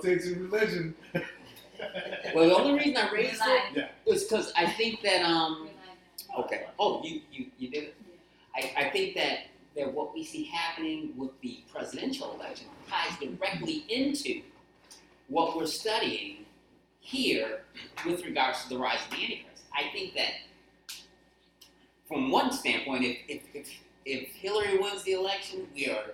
Politics and religion. Well, the only reason I raised it was because I think that okay. Oh, you did it. I think that what we see happening with the presidential election ties directly into what we're studying here with regards to the rise of the Antichrist. I think that from one standpoint, if Hillary wins the election, we are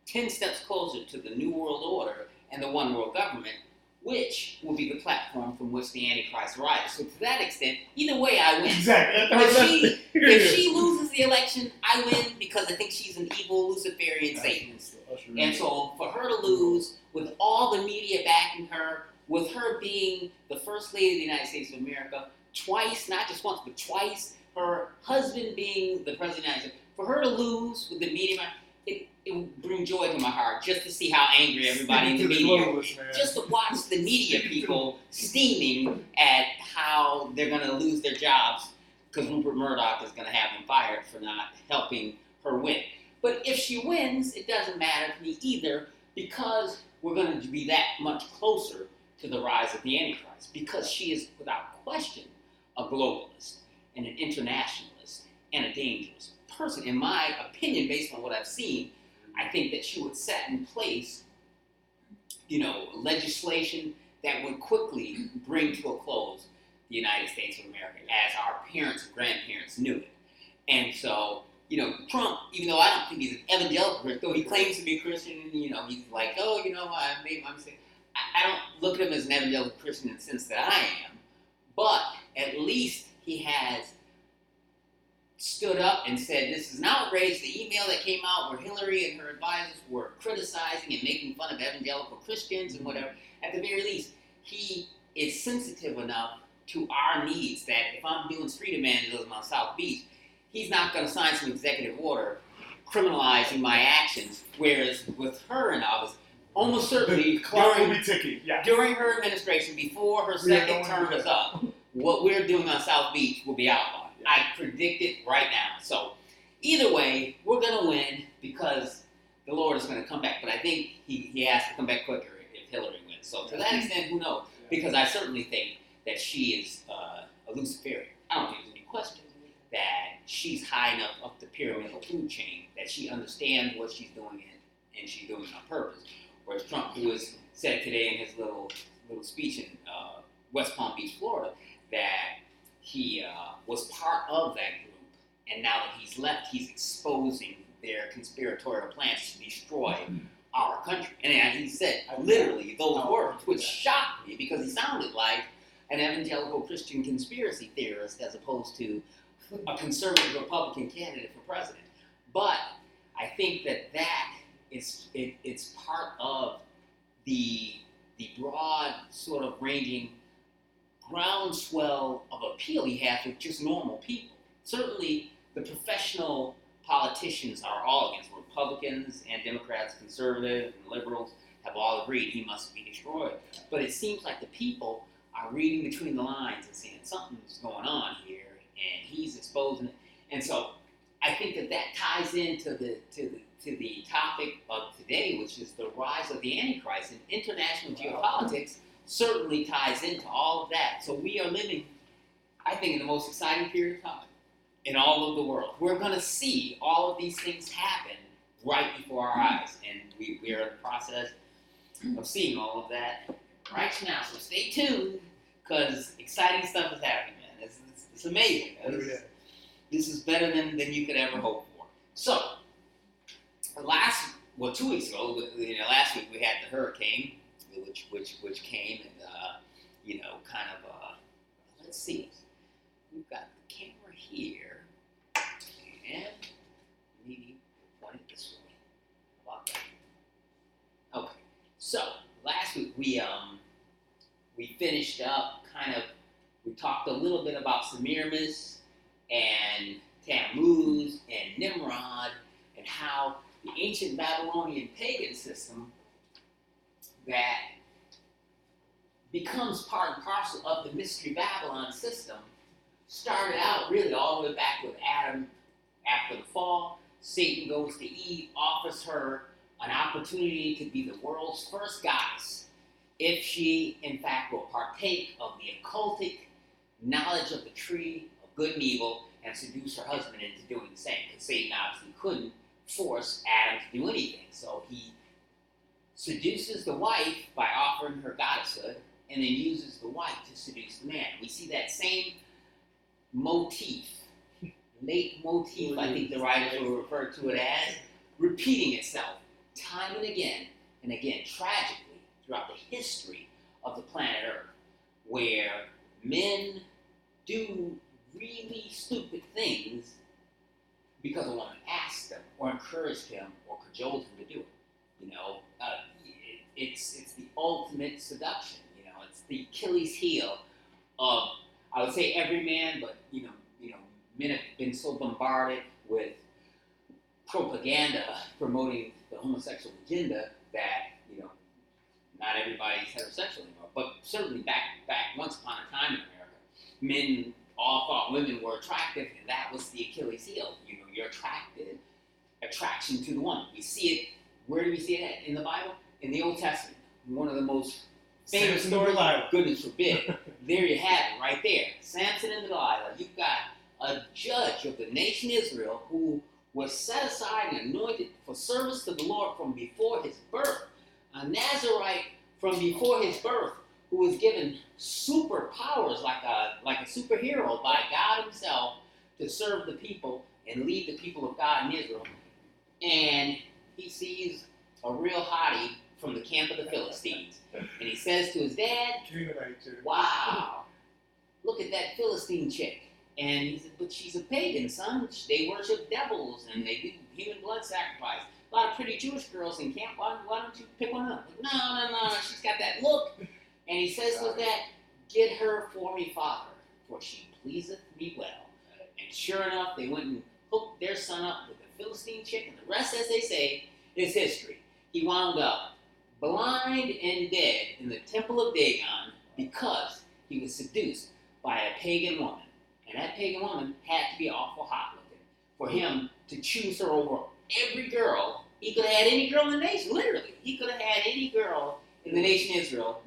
10 steps closer to the New World Order and the one world government, which will be the platform from which the Antichrist rises. So to that extent, either way, I win. Exactly. If she loses the election, I win because I think she's an evil Luciferian Satanist. And so for her to lose, with all the media backing her, with her being the First Lady of the United States of America, twice, not just once, but twice, her husband being the President of the United States, for her to lose with the media, it would bring joy to my heart just to see how angry everybody in the media is. Just to watch the media people steaming at how they're going to lose their jobs because Rupert Murdoch is going to have them fired for not helping her win. But if she wins, it doesn't matter to me either because we're going to be that much closer to the rise of the Antichrist because she is, without question, a globalist and an internationalist and a dangerous person. In my opinion, based on what I've seen, I think that she would set in place, legislation that would quickly bring to a close the United States of America as our parents and grandparents knew it. And so, Trump, even though I don't think he's an evangelical, though he claims to be a Christian, he's like, I made my mistake. I don't look at him as an evangelical Christian in the sense that I am, but at least he has stood up and said, this is an outrage. The email that came out where Hillary and her advisors were criticizing and making fun of evangelical Christians and whatever, at the very least, he is sensitive enough to our needs that if I'm doing street evangelism on South Beach, he's not going to sign some executive order criminalizing my actions, whereas with her in office, almost certainly during her administration, before her second term is up, what we're doing on South Beach will be outlawed. I predict it right now. So either way, we're going to win because the Lord is going to come back. But I think he has to come back quicker if Hillary wins. So to that extent, who knows? Because I certainly think that she is a Luciferian. I don't think there's any question that she's high enough up the pyramidal food chain that she understands what she's doing and she's doing it on purpose. Whereas Trump, who has said today in his little speech in West Palm Beach, Florida, that he was part of that group, and now that he's left, he's exposing their conspiratorial plans to destroy our country. And he said literally those words, which shocked me because he sounded like an evangelical Christian conspiracy theorist as opposed to a conservative Republican candidate for president. But I think that it's part of the broad sort of ranging groundswell of appeal he has with just normal people. Certainly, the professional politicians are all against Republicans and Democrats, conservatives and liberals have all agreed he must be destroyed. But it seems like the people are reading between the lines and seeing something's going on here, and he's exposing it. And so, I think that ties into the topic of today, which is the rise of the Antichrist, and international geopolitics certainly ties into all of that. So we are living, I think, in the most exciting period of time in all of the world. We're going to see all of these things happen right before our eyes, and we are in the process of seeing all of that right now. So stay tuned, because exciting stuff is happening, man. It's amazing. This is better than you could ever hope for. So, 2 weeks ago, last week we had the hurricane, which came and let's see, we've got the camera here and maybe point it this way. How about that? Okay, so last week we finished up we talked a little bit about Semiramis and Tammuz and Nimrod and how the ancient Babylonian pagan system that becomes part and parcel of the Mystery Babylon system started out really all the way back with Adam after the fall. Satan goes to Eve, offers her an opportunity to be the world's first goddess if she, in fact, will partake of the occultic knowledge of the tree of good and evil and seduce her husband into doing the same. Because Satan obviously couldn't force Adam to do anything. So he seduces the wife by offering her goddesshood and then uses the wife to seduce the man. We see that same motif, leitmotif, I think the writers will refer to it as, repeating itself time and again, tragically, throughout the history of the planet Earth, where men do really stupid things because a woman asked them, or encouraged him, or cajoled him to do it. It's the ultimate seduction. It's the Achilles heel of, I would say, every man, but men have been so bombarded with propaganda promoting the homosexual agenda that not everybody's heterosexual anymore. But certainly back once upon a time in America, men all thought women were attractive, and that was the Achilles heel. You're attraction to the woman. We see it. Where do we see it at? In the Bible? In the Old Testament. One of the most famous stories. Goodness forbid. There you have it, right there. Samson and Delilah. You've got a judge of the nation Israel who was set aside and anointed for service to the Lord from before his birth. A Nazarite from before his birth who was given superpowers like a superhero by God himself to serve the people and lead the people of God in Israel. And he sees a real hottie from the camp of the Philistines. And he says to his dad, wow, look at that Philistine chick. And he said, but she's a pagan, son. They worship devils and they do human blood sacrifice. A lot of pretty Jewish girls in camp. Why don't you pick one up? Like, no. She's got that look. And he says to his dad, get her for me, father, for she pleaseth me well. And sure enough, they went and hooked their son up with a Philistine chick. And the rest, as they say, is history. He wound up blind and dead in the temple of Dagon because he was seduced by a pagan woman. And that pagan woman had to be awful hot looking for him to choose her over every girl. He could have had any girl in the nation, literally. He could have had any girl in the nation Israel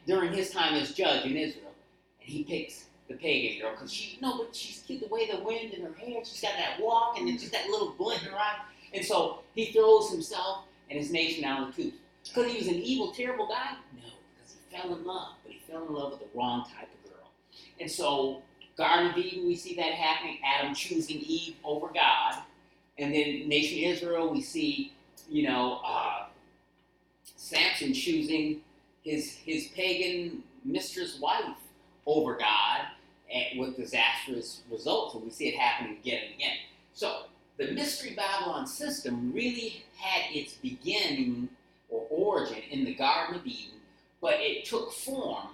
during his time as judge in Israel. And he picks the pagan girl because she's cute, the way the wind in her hair, she's got that walk and just that little glint in her eye. And so he throws himself and his nation down the tubes. Because he was an evil, terrible guy? No, because he fell in love. But he fell in love with the wrong type of girl. And so, Garden of Eden, we see that happening. Adam choosing Eve over God. And then nation Israel, we see, Samson choosing his pagan mistress wife over God with disastrous results. And we see it happening again and again. So, the Mystery Babylon system really had its beginning or origin in the Garden of Eden, but it took form,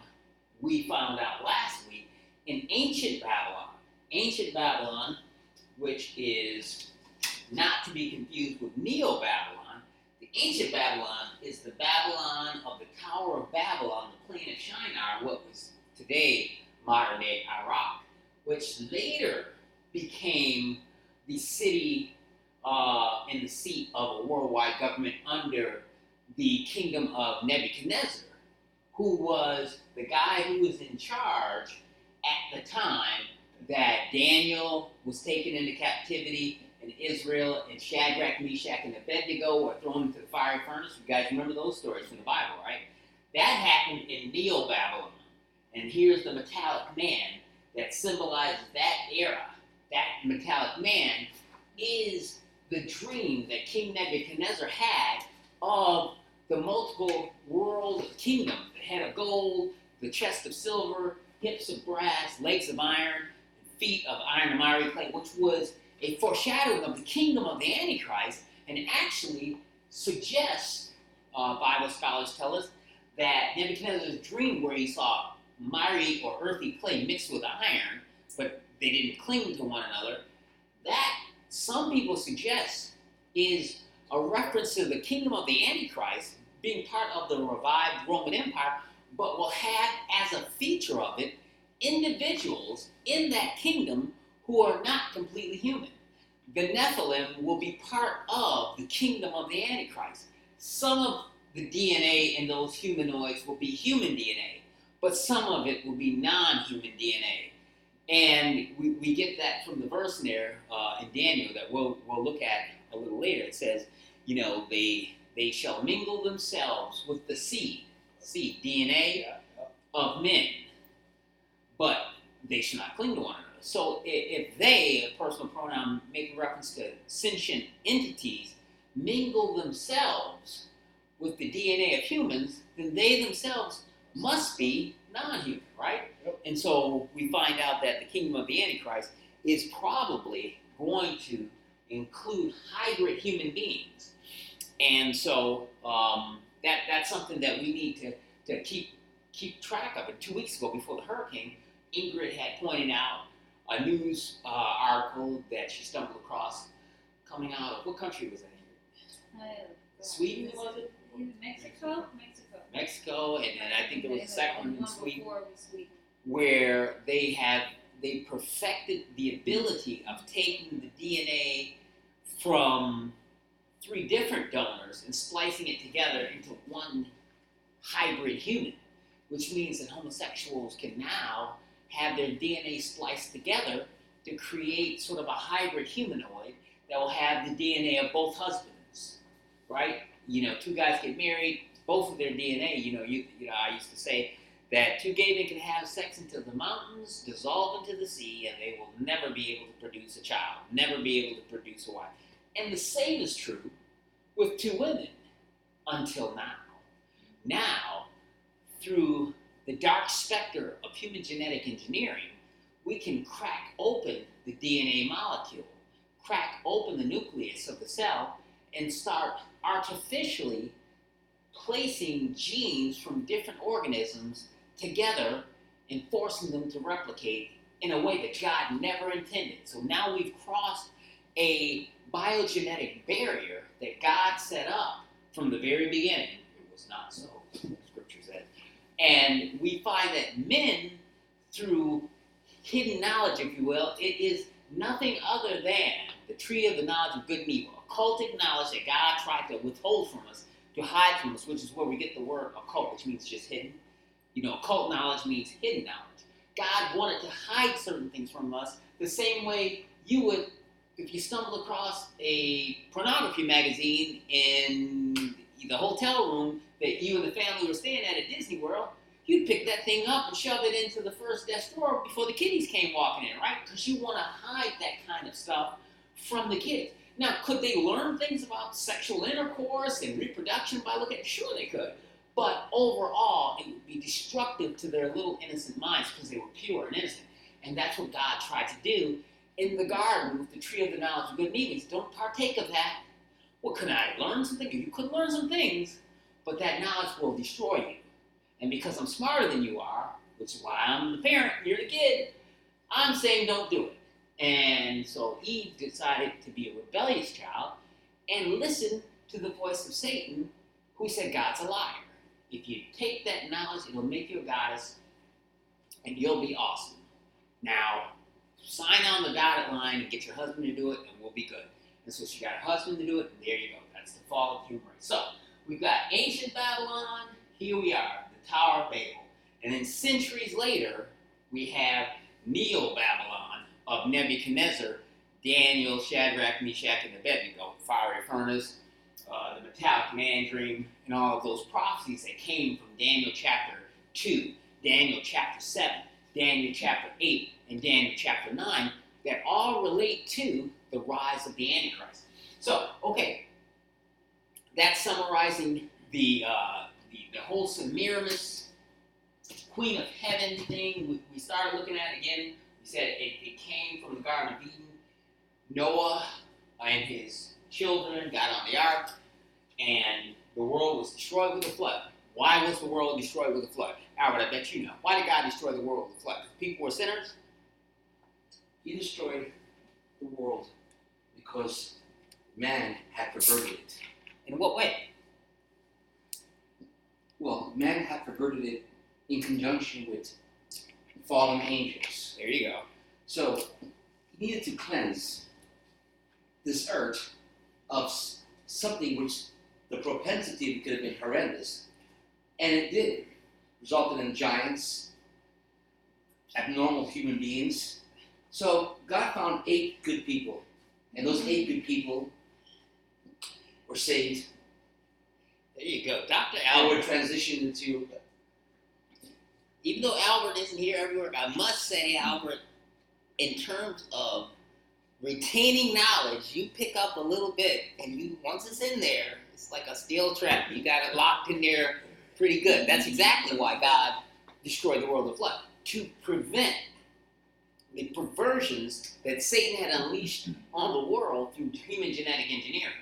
we found out last week, in ancient Babylon. Ancient Babylon, which is not to be confused with Neo-Babylon. The ancient Babylon is the Babylon of the Tower of Babylon, the plain of Shinar, what was today modern-day Iraq, which later became the city and the seat of a worldwide government under the kingdom of Nebuchadnezzar, who was the guy who was in charge at the time that Daniel was taken into captivity in Israel, and Shadrach, Meshach, and Abednego were thrown into the fiery furnace. You guys remember those stories from the Bible, right? That happened in Neo-Babylon. And here's the metallic man that symbolizes that era. That metallic man is the dream that King Nebuchadnezzar had of the multiple world kingdom, the head of gold, the chest of silver, hips of brass, legs of iron, feet of iron and miry clay, which was a foreshadowing of the kingdom of the Antichrist, and actually suggests, Bible scholars tell us, that Nebuchadnezzar's dream where he saw miry or earthy clay mixed with iron, but they didn't cling to one another, that some people suggest is a reference to the kingdom of the Antichrist being part of the revived Roman Empire, but will have as a feature of it individuals in that kingdom who are not completely human. the Nephilim will be part of the kingdom of the Antichrist. Some of the DNA in those humanoids will be human DNA, but some of it will be non-human DNA. And we get that from the verse there in Daniel that we'll look at a little later. It says, they shall mingle themselves with the seed DNA of men, but they shall not cling to one another. So if they, a personal pronoun making reference to sentient entities, mingle themselves with the DNA of humans, then they themselves must be non-human, right? Yep. And so we find out that the kingdom of the Antichrist is probably going to include hybrid human beings. And so that's something that we need to keep track of. And 2 weeks ago, before the hurricane, Ingrid had pointed out a news article that she stumbled across coming out of, what country was that here? Sweden, was it? Mexico, and I think there was a second one in Sweden, where they perfected the ability of taking the DNA from 3 different donors and splicing it together into one hybrid human, which means that homosexuals can now have their DNA spliced together to create sort of a hybrid humanoid that will have the DNA of both husbands, right? 2 guys get married, both of their DNA, I used to say that 2 gay men can have sex until the mountains dissolve into the sea and they will never be able to produce a child, never be able to produce a wife. And the same is true with 2 women until now. Now, through the dark specter of human genetic engineering, we can crack open the DNA molecule, crack open the nucleus of the cell, and start artificially placing genes from different organisms together and forcing them to replicate in a way that God never intended. So now we've crossed a biogenetic barrier that God set up from the very beginning. It was not so, Scripture says. And we find that men, through hidden knowledge, if you will, it is nothing other than the tree of the knowledge of good and evil, occultic knowledge that God tried to withhold from us, to hide from us, which is where we get the word occult, which means just hidden. Occult knowledge means hidden knowledge. God wanted to hide certain things from us the same way you would if you stumbled across a pornography magazine in the hotel room that you and the family were staying at Disney World. You'd pick that thing up and shove it into the first desk drawer before the kiddies came walking in, right? Because you want to hide that kind of stuff from the kids. Now, could they learn things about sexual intercourse and reproduction by looking at it? Sure they could. But overall, it would be destructive to their little innocent minds because they were pure and innocent. And that's what God tried to do in the garden with the tree of the knowledge of good and evil. He said, don't partake of that. Well, could I learn something? You could learn some things, but that knowledge will destroy you. And because I'm smarter than you are, which is why I'm the parent, you're the kid, I'm saying don't do it. And so Eve decided to be a rebellious child and listen to the voice of Satan, who said God's a liar. If you take that knowledge, it'll make you a goddess, and you'll be awesome. Now, sign on the dotted line and get your husband to do it, and we'll be good. And so she got her husband to do it, and there you go. That's the fall of human race. So we've got ancient Babylon. Here we are, the Tower of Babel. And then centuries later, we have Neo-Babylon of Nebuchadnezzar, Daniel, Shadrach, Meshach, and Abednego, fiery furnace, the metallic man dream, and all of those prophecies that came from Daniel chapter 2, Daniel chapter 7, Daniel chapter 8, and Daniel chapter 9, that all relate to the rise of the Antichrist. So, okay, that's summarizing the whole Semiramis, Queen of Heaven thing. We started looking at it again. We said it came from the Garden of Eden. Noah and his children got on the ark, and the world was destroyed with a flood. Why was the world destroyed with a flood? Albert, I bet you know. Why did God destroy the world with a flood? Because people were sinners? He destroyed the world because man had perverted it. In what way? Well, man had perverted it in conjunction with fallen angels. There you go. So he needed to cleanse this earth of something which the propensity could have been horrendous, and it did, resulted in giants, abnormal human beings. So God found 8 good people, and those 8 good people were saved. There you go. Dr. And were Albert, transitioned into. even though Albert isn't here every week, I must say, Albert, in terms of retaining knowledge, you pick up a little bit, and you once it's in there, it's like a steel trap. You got it locked in there pretty good. That's exactly why God destroyed the world of flood, to prevent the perversions that Satan had unleashed on the world through human genetic engineering.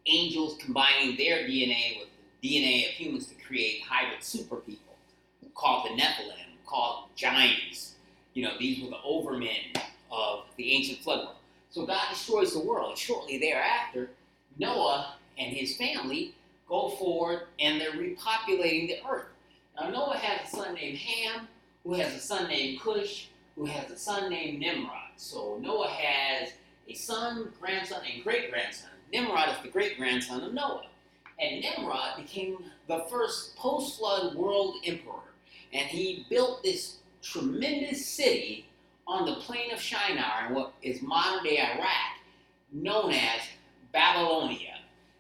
Angels combining their DNA with the DNA of humans to create hybrid super people, called the Nephilim, called giants. You know, these were the overmen of the ancient flood world. So God destroys the world, and shortly thereafter, Noah and his family go forward and they're repopulating the earth. Now, Noah has a son named Ham, who has a son named Cush, who has a son named Nimrod. So Noah has a son, grandson, and great-grandson. Nimrod is the great-grandson of Noah. And Nimrod became the first post-flood world emperor. And he built this tremendous city on the plain of Shinar in what is modern-day Iraq, known as Babylonia.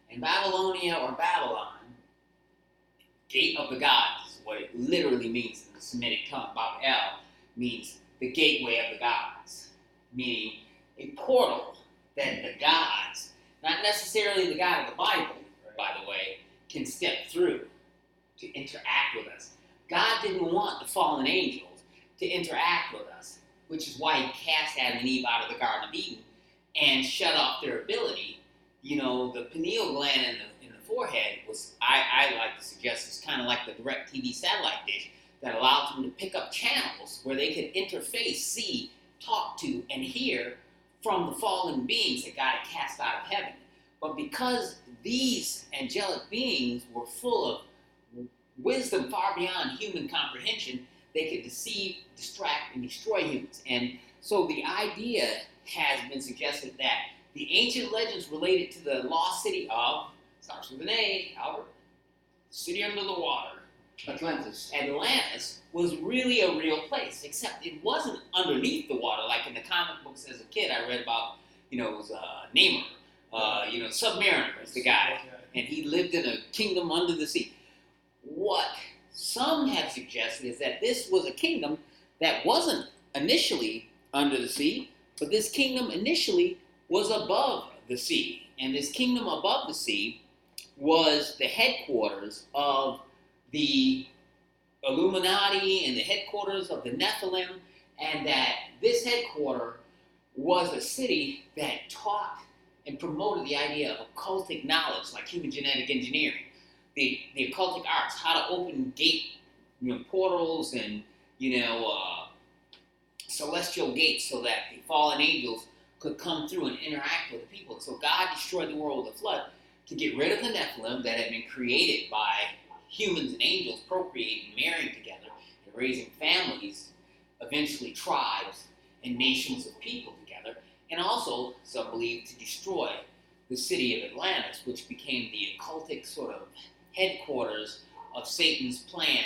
And Babylonia, or Babylon, Gate of the Gods, is what it literally means in the Semitic tongue. Babel means the gateway of the gods, meaning a portal that the gods, not necessarily the God of the Bible, by the way, can step through to interact with us. God didn't want the fallen angels to interact with us, which is why he cast Adam and Eve out of the Garden of Eden and shut off their ability. You know, the pineal gland in the forehead was, I like to suggest, is kind of like the DirecTV satellite dish that allows them to pick up channels where they could interface, see, talk to, and hear from the fallen beings that God had cast out of heaven. But because these angelic beings were full of wisdom far beyond human comprehension, they could deceive, distract, and destroy humans. And so the idea has been suggested that the ancient legends related to the lost city of, starts with an A, Albert, city under the water, Atlantis. Atlantis was really a real place, except it wasn't underneath the water. Like in the comic books as a kid, I read about, it was Namor, Submariner is the guy, and he lived in a kingdom under the sea. What some have suggested is that this was a kingdom that wasn't initially under the sea, but this kingdom initially was above the sea. And this kingdom above the sea was the headquarters of the Illuminati and the headquarters of the Nephilim, and that this headquarter was a city that taught and promoted the idea of occultic knowledge, like human genetic engineering, the occultic arts, how to open gate, portals and, celestial gates so that the fallen angels could come through and interact with the people. So God destroyed the world with the flood to get rid of the Nephilim that had been created by humans and angels procreating, marrying together, and raising families, eventually tribes and nations of people together, and also, some believe, to destroy the city of Atlantis, which became the occultic sort of headquarters of Satan's plan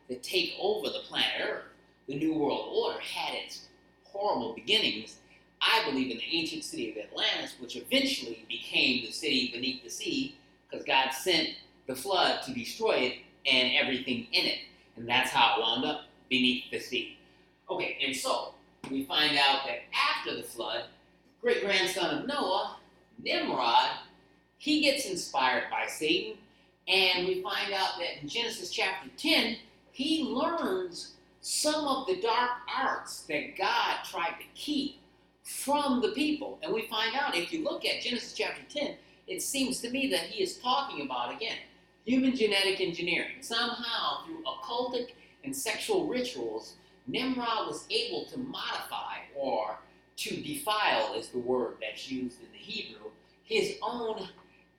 to take over the planet Earth. The New World Order had its horrible beginnings, I believe, in the ancient city of Atlantis, which eventually became the city beneath the sea, because God sent the flood to destroy it and everything in it. And that's how it wound up beneath the sea. Okay, and so we find out that after the flood, great-grandson of Noah, Nimrod, he gets inspired by Satan, and we find out that in Genesis chapter 10, he learns some of the dark arts that God tried to keep from the people. And we find out, if you look at Genesis chapter 10, it seems to me that he is talking about, again, human genetic engineering. Somehow, through occultic and sexual rituals, Nimrod was able to modify, or to defile is the word that's used in the Hebrew, his own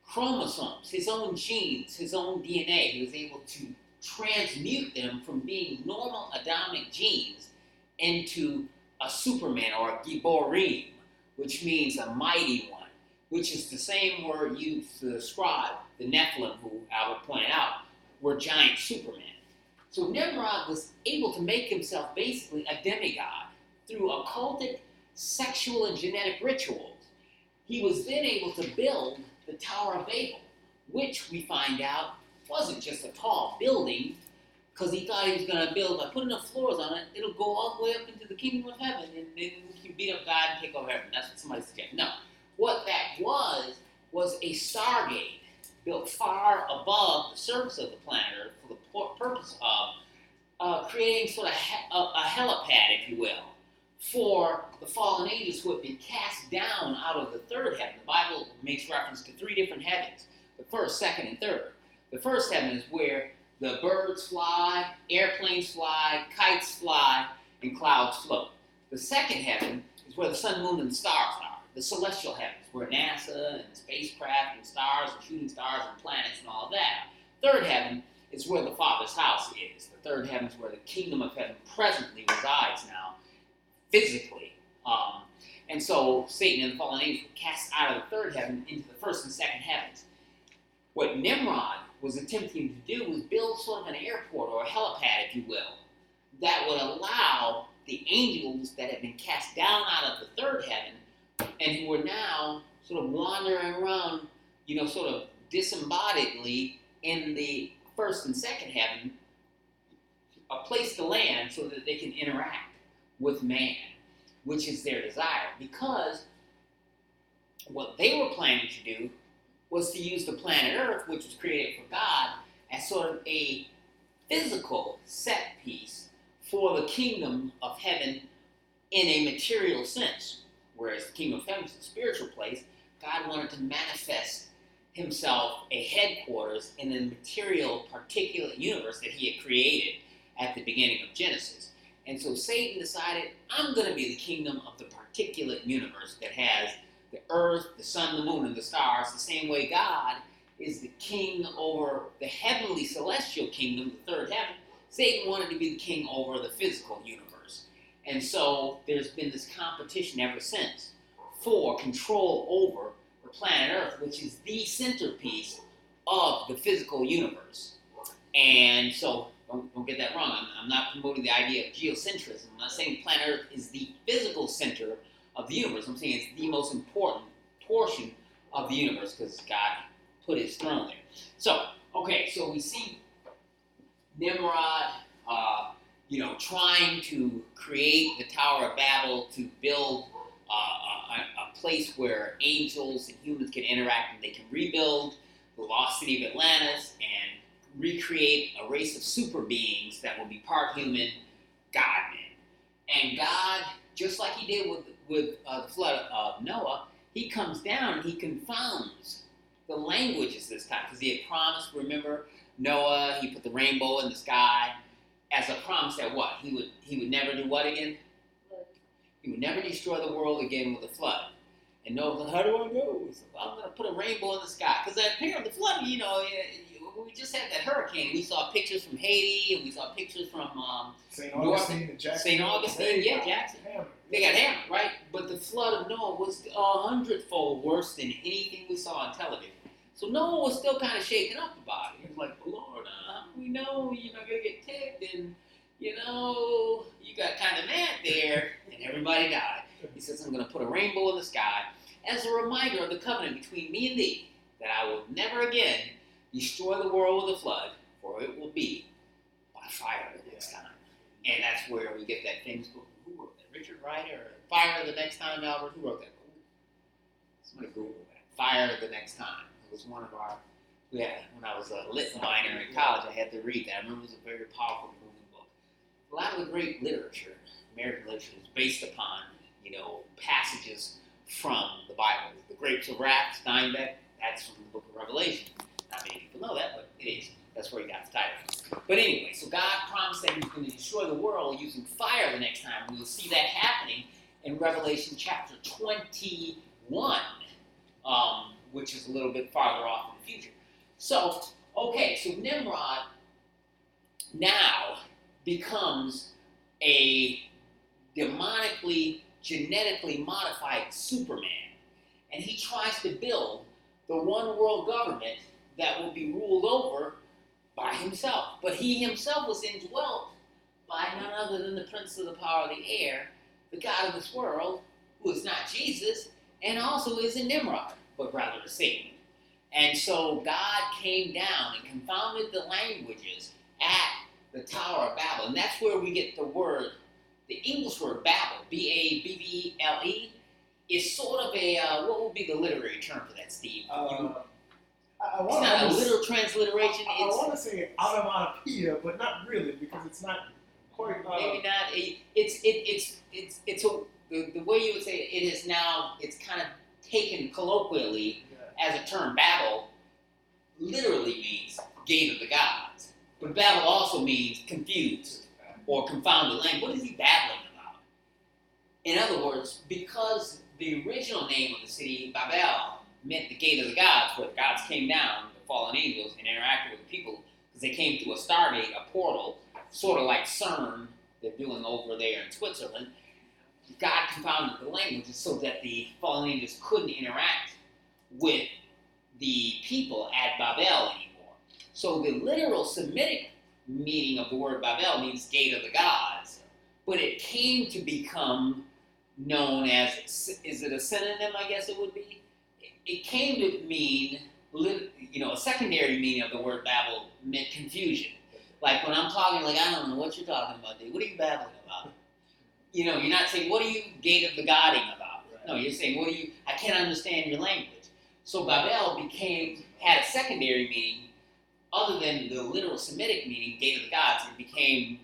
chromosomes, his own genes, his own DNA. He was able to transmute them from being normal Adamic genes into a Superman, or a Gibborim, which means a mighty one, which is the same word used to describe the Nephilim, who Albert pointed out were giant supermen. So Nimrod was able to make himself basically a demigod through occultic, sexual, and genetic rituals. He was then able to build the Tower of Babel, which we find out wasn't just a tall building, because he thought he was going to build, by putting enough floors on it, it'll go all the way up into the kingdom of heaven, and then he can beat up God and take over heaven. That's what somebody suggested. No. What that was a stargate built far above the surface of the planet Earth for the purpose of creating sort of a helipad, if you will, for the fallen angels who have been cast down out of the third heaven. The Bible makes reference to three different heavens: the first, second, and third. The first heaven is where the birds fly, airplanes fly, kites fly, and clouds float. The second heaven is where the sun, moon, and the stars are. The celestial heavens, where NASA and spacecraft and stars and shooting stars and planets and all of that. Third heaven is where the Father's house is. The third heaven is where the kingdom of heaven presently resides now, physically. And so Satan and the fallen angels were cast out of the third heaven into the first and second heavens. What Nimrod was attempting to do was build sort of an airport or a helipad, if you will, that would allow the angels that had been cast down out of the third heaven and who were now sort of wandering around, sort of disembodiedly in the first and second heaven, a place to land so that they can interact with man, which is their desire. Because what they were planning to do was to use the planet Earth, which was created for God, as sort of a physical set piece for the kingdom of heaven in a material sense. Whereas the kingdom of heaven is a spiritual place, God wanted to manifest himself a headquarters in the material particulate universe that he had created at the beginning of Genesis. And so Satan decided, I'm going to be the kingdom of the particulate universe that has the earth, the sun, the moon, and the stars, the same way God is the king over the heavenly celestial kingdom, the third heaven. Satan wanted to be the king over the physical universe. And so there's been this competition ever since for control over the planet Earth, which is the centerpiece of the physical universe. And so don't get that wrong. I'm not promoting the idea of geocentrism. I'm not saying planet Earth is the physical center of the universe. I'm saying it's the most important portion of the universe because God put his throne there. So we see Nimrod, trying to create the Tower of Babel to build a place where angels and humans can interact and they can rebuild the lost city of Atlantis and recreate a race of super beings that will be part human, God-men. And God, just like he did with the flood of Noah, he comes down and he confounds the languages this time because he had promised, remember, Noah, he put the rainbow in the sky as a promise that what? He would never do what again? He would never destroy the world again with a flood. And Noah was like, how do I know? He said, well, I'm going to put a rainbow in the sky. Because apparently the flood, we just had that hurricane. We saw pictures from Haiti, and we saw pictures from St. Augustine and Jackson. St. Augustine, yeah, Jackson. They got hammered, right? But the flood of Noah was 100-fold worse than anything we saw on television. So Noah was still kind of shaken up about it. He was like, Lord, we know you're not going to get ticked, and, you got kind of mad there, and everybody died. He says, I'm going to put a rainbow in the sky as a reminder of the covenant between me and thee, that I will never again destroy the world with a flood, for it will be by fire the next time. And that's where we get that famous book. Who wrote that? Richard Wright or Fire the Next Time, Albert? Who wrote that book? Somebody Google that. Fire the Next Time. It was one of our, when I was a lit minor in college, I had to read that. I remember it was a very powerful, moving book. A lot of the great literature, American literature, is based upon, passages from the Bible. The Grapes of Wrath, Steinbeck, that's from the book of Revelation. Not many people know that, but it is. That's where he got the title. But anyway, so God promised that he was going to destroy the world using fire the next time. We will see that happening in Revelation chapter 21, which is a little bit farther off in the future. So Nimrod now becomes a demonically, genetically modified Superman. and he tries to build the one world government that will be ruled over by himself. But he himself was indwelt by none other than the prince of the power of the air, the God of this world, who is not Jesus, and also isn't Nimrod, but rather Satan. And so God came down and confounded the languages at the Tower of Babel. And that's where we get the word, the English word Babel, B-A-B-B-L-E, is sort of a, what would be the literary term for that, Steve? It's not a literal transliteration. I want to say onomatopoeia, but not really, because it's not quite. Maybe not. It's the way you would say it is now. It's kind of taken colloquially as a term. Babel literally means gate of the gods, but Babel also means confused or confounded language. What is he babbling about? In other words, because the original name of the city, Babel, meant the gate of the gods, where the gods came down, the fallen angels, and interacted with the people, because they came through a stargate, a portal, sort of like CERN, they're doing over there in Switzerland. God confounded the languages so that the fallen angels couldn't interact with the people at Babel anymore. So the literal Semitic meaning of the word Babel means gate of the gods, but it came to become known as, is it a synonym, I guess it would be? It came to mean, a secondary meaning of the word Babel meant confusion. Like when I'm talking, like, I don't know what you're talking about, dude. What are you babbling about? You're not saying, what are you gate of the godding about? Right. No, you're saying, I can't understand your language. So Babel had a secondary meaning other than the literal Semitic meaning, gate of the gods. It became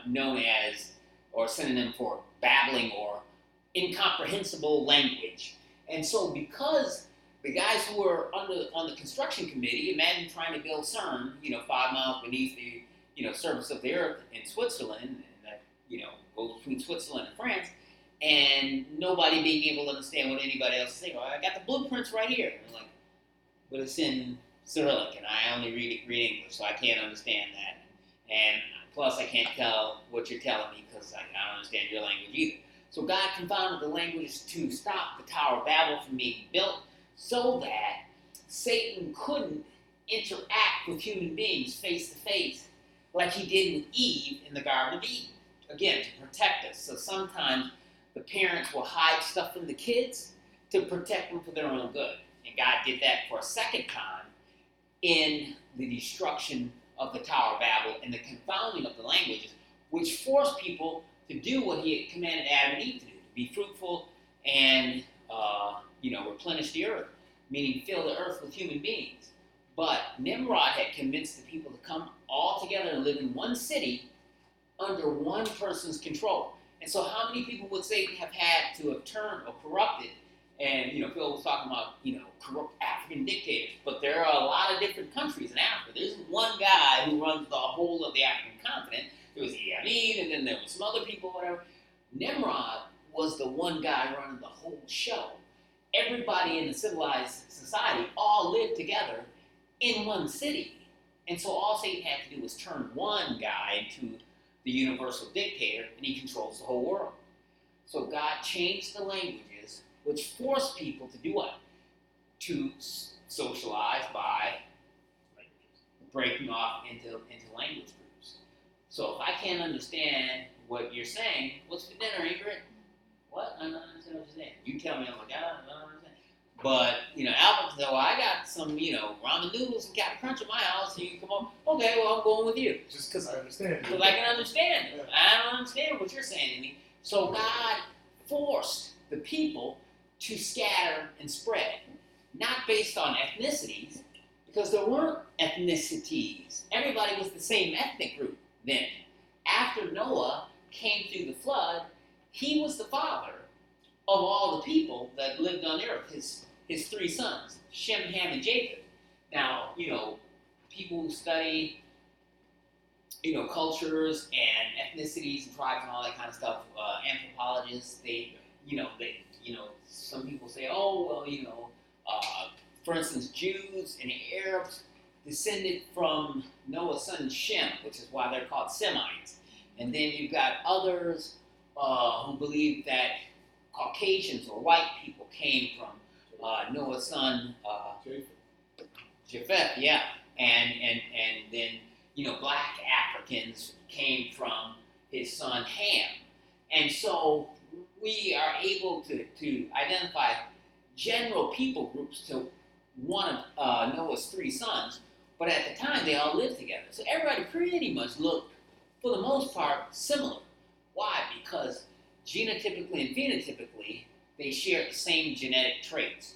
known as, or synonym for babbling or incomprehensible language. And so because the guys who were on the construction committee, imagine trying to build CERN, 5 miles beneath the, surface of the earth in Switzerland, and that, goes between Switzerland and France, and nobody being able to understand what anybody else is saying. Well, I got the blueprints right here. And I'm like, but it's in Cyrillic, and I only read English, so I can't understand that. And plus, I can't tell what you're telling me because I don't understand your language either. So God confounded the languages to stop the Tower of Babel from being built so that Satan couldn't interact with human beings face to face like he did with Eve in the Garden of Eden. Again, to protect us. So sometimes the parents will hide stuff from the kids to protect them for their own good. And God did that for a second time in the destruction of the Tower of Babel and the confounding of the languages, which forced people to do what he had commanded Adam and Eve to do, to be fruitful and, replenish the earth, meaning fill the earth with human beings. But Nimrod had convinced the people to come all together and live in one city under one person's control. And so how many people would Satan have had to have turned or corrupted? And, Phil was talking about, corrupt African dictators. But there are a lot of different countries in Africa. There isn't one guy who runs the whole of the African continent. There was Idi Amin, and then there was some other people, whatever. Nimrod was the one guy running the whole show. Everybody in the civilized society all lived together in one city. And so all Satan had to do was turn one guy into the universal dictator, and he controls the whole world. So God changed the languages, which forced people to do what? To socialize by breaking off into language groups. So if I can't understand what you're saying, what's for dinner, Ingrid? What? I don't understand what you're saying. You tell me, I'm like, I don't understand. But, Albert said, well, I got some, ramen noodles and Captain Crunch at my house, so you can come over. Okay, well, I'm going with you. Just because I understand. Because I can understand it. Yeah. I don't understand what you're saying to me. So God forced the people to scatter and spread, not based on ethnicities, because there weren't ethnicities. Everybody was the same ethnic group then. After Noah came through the flood, he was the father of all the people that lived on the earth, his 3 sons, Shem, Ham, and Japheth. Now, people who study, cultures and ethnicities and tribes and all that kind of stuff, anthropologists, some people say, oh, well, for instance, Jews and Arabs descended from Noah's son Shem, which is why they're called Semites. And then you've got others who believe that Caucasians or white people came from Noah's son Japheth. Japheth, yeah, and then black Africans came from his son Ham, and so we are able to identify general people groups to one of Noah's three sons, but at the time they all lived together, so everybody pretty much looked, for the most part, similar. Why? Because genotypically and phenotypically they share the same genetic traits.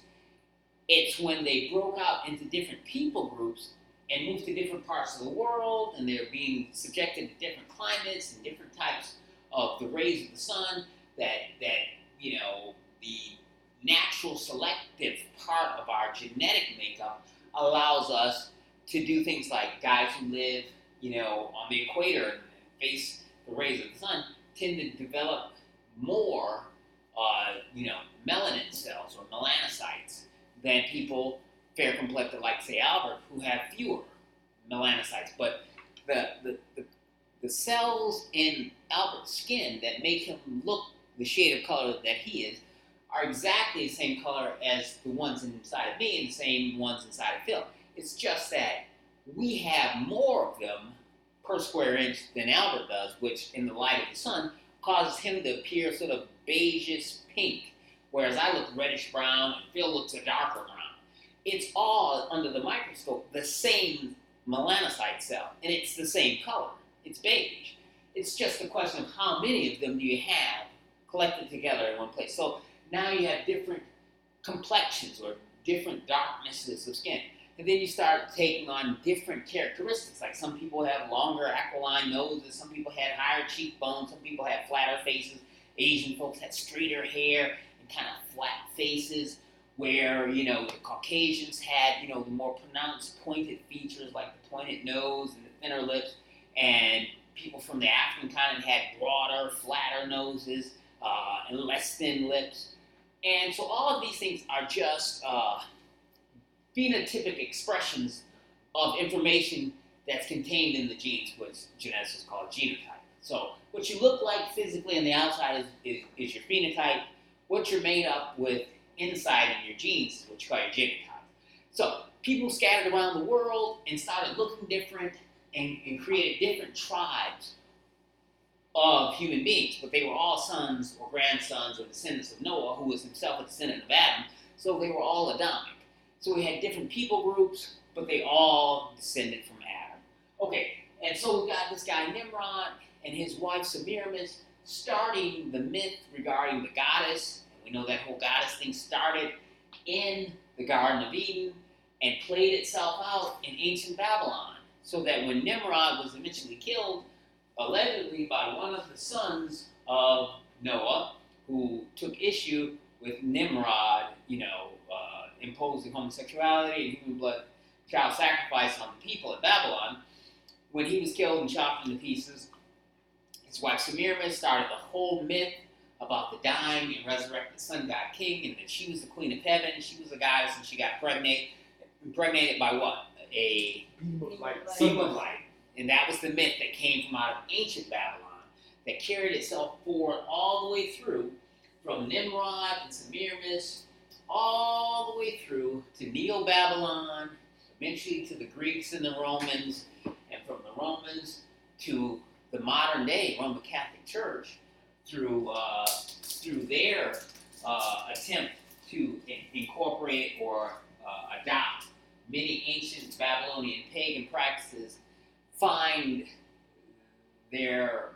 It's when they broke out into different people groups and moved to different parts of the world, and they're being subjected to different climates and different types of the rays of the sun that the natural selective part of our genetic makeup allows us to do things like guys who live on the equator and face the rays of the sun tend to develop more melanin cells or melanocytes than people fair complected like, say, Albert, who have fewer melanocytes. But the cells in Albert's skin that make him look the shade of color that he is are exactly the same color as the ones inside of me and the same ones inside of Phil. It's just that we have more of them per square inch than Albert does, which in the light of the sun causes him to appear sort of beigeish pink, whereas I look reddish brown and Phil looks a darker brown. It's all, under the microscope, the same melanocyte cell, and it's the same color. It's beige. It's just a question of how many of them do you have collected together in one place. So now you have different complexions or different darknesses of skin. And then you start taking on different characteristics. Like some people have longer aquiline noses, some people had higher cheekbones, some people had flatter faces. Asian folks had straighter hair and kind of flat faces, where, the Caucasians had, the more pronounced pointed features like the pointed nose and the thinner lips, and people from the African continent had broader, flatter noses and less thin lips. And so all of these things are just phenotypic expressions of information that's contained in the genes, which geneticists call genotype. So what you look like physically on the outside is your phenotype. What you're made up with inside in your genes is what you call your genotype. So people scattered around the world and started looking different and created different tribes of human beings, but they were all sons or grandsons or descendants of Noah, who was himself a descendant of Adam, so they were all Adamic. So we had different people groups, but they all descended from Adam. Okay, and so we got this guy Nimrod and his wife Semiramis starting the myth regarding the goddess. And we know that whole goddess thing started in the Garden of Eden and played itself out in ancient Babylon, so that when Nimrod was eventually killed, allegedly by one of the sons of Noah, who took issue with Nimrod, imposing homosexuality and human blood child sacrifice on the people of Babylon, when he was killed and chopped into pieces, his wife Semiramis started the whole myth about the dying and resurrected sun god king, and that she was the queen of heaven, she was a goddess, and she got impregnated by what? A Beam of light. beam of light. And that was the myth that came from out of ancient Babylon that carried itself forward all the way through from Nimrod and Semiramis, all the way through to Neo-Babylon, eventually to the Greeks and the Romans, and from the Romans to the modern day Roman Catholic Church through their attempt to incorporate or adopt many ancient Babylonian pagan practices, find their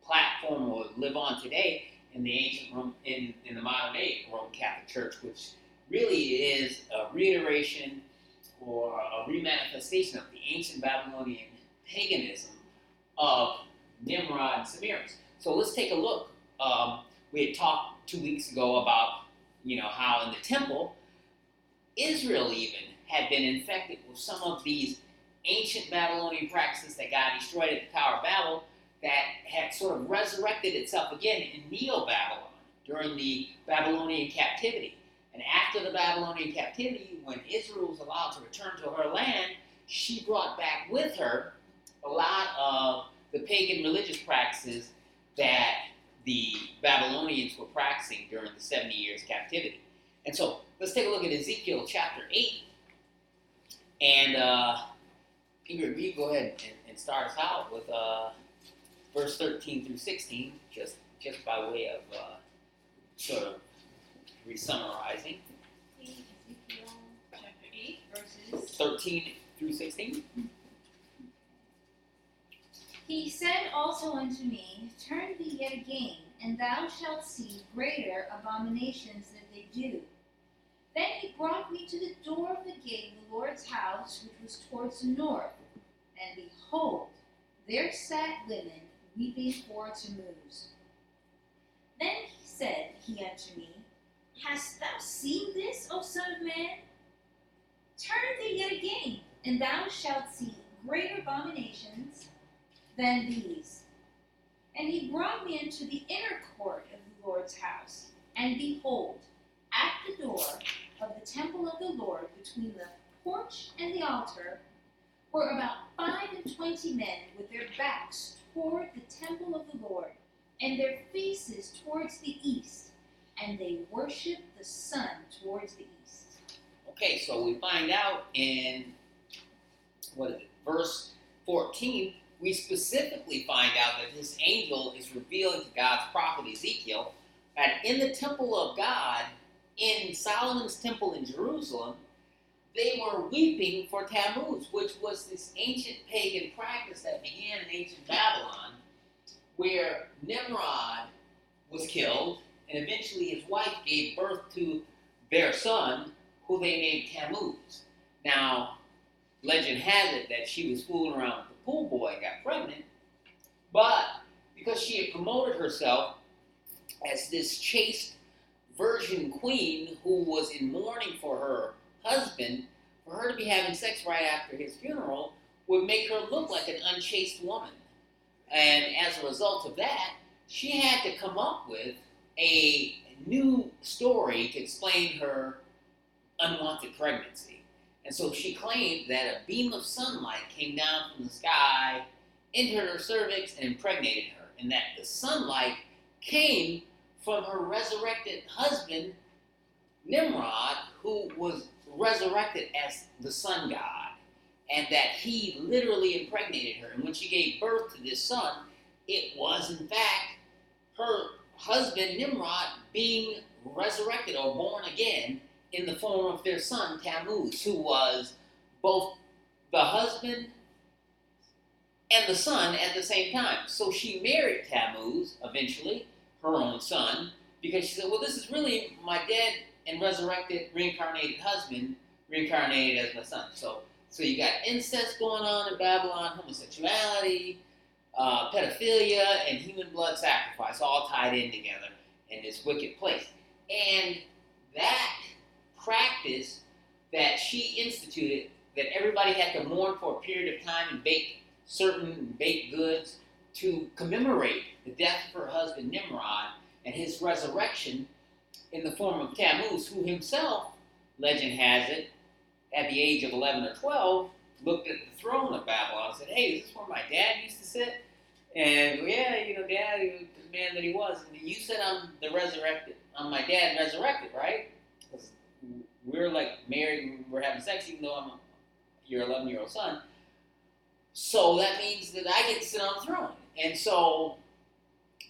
platform or live on today in the ancient in the modern day Roman Catholic Church, which really is a reiteration or a remanifestation of the ancient Babylonian paganism of Nimrod and Semiramis. So let's take a look. We had talked 2 weeks ago about how in the temple, Israel even had been infected with some of these ancient Babylonian practices that got destroyed at the Tower of Babel, that had sort of resurrected itself again in Neo-Babylon during the Babylonian captivity. And after the Babylonian captivity, when Israel was allowed to return to her land, she brought back with her a lot of the pagan religious practices that the Babylonians were practicing during the 70 years captivity. And so let's take a look at Ezekiel chapter 8. And Ingrid, you go ahead and start us out with verse 13 through 16, just by way of sort of re-summarizing. Ezekiel chapter 8, verses 13 through 16. He said also unto me, Turn thee yet again, and thou shalt see greater abominations than they do. Then he brought me to the door of the gate of the Lord's house, which was towards the north. And behold, there sat women weeping for Tammuz. Then said he unto me, Hast thou seen this, O son of man? Turn thee yet again, and thou shalt see greater abominations than these. And he brought me into the inner court of the Lord's house, and behold, at the door of the temple of the Lord, between the porch and the altar, were about 25 men with their backs toward the temple of the Lord, and their faces towards the east, and they worshipped the sun towards the east. Okay, so we find out in, verse 14, we specifically find out that this angel is revealing to God's prophet Ezekiel that in the temple of God, in Solomon's temple in Jerusalem, they were weeping for Tammuz, which was this ancient pagan practice that began in ancient Babylon, where Nimrod was killed, and eventually his wife gave birth to their son, who they named Tammuz. Now, legend has it that she was fooling around with the pool boy and got pregnant, but because she had promoted herself as this chaste virgin queen who was in mourning for her husband, for her to be having sex right after his funeral would make her look like an unchaste woman. And as a result of that, she had to come up with a new story to explain her unwanted pregnancy. And so she claimed that a beam of sunlight came down from the sky, entered her cervix, and impregnated her, and that the sunlight came from her resurrected husband, Nimrod, who was resurrected as the sun god, and that he literally impregnated her. And when she gave birth to this son, it was in fact her husband, Nimrod, being resurrected or born again in the form of their son, Tammuz, who was both the husband and the son at the same time. So she married Tammuz, eventually, her own son, because she said, well, this is really my dead and resurrected, reincarnated husband, reincarnated as my son. So you got incest going on in Babylon, homosexuality, pedophilia, and human blood sacrifice, all tied in together in this wicked place. And that practice that she instituted, that everybody had to mourn for a period of time and bake certain baked goods to commemorate the death of her husband Nimrod and his resurrection in the form of Tammuz, who himself, legend has it, at the age of 11 or 12, looked at the throne of Babylon and said, hey, is this where my dad used to sit? And, yeah, Dad, he was the man that he was. And you said I'm my dad resurrected, right? Because we're like married and we're having sex even though I'm your 11-year-old son. So that means that I get to sit on the throne. And so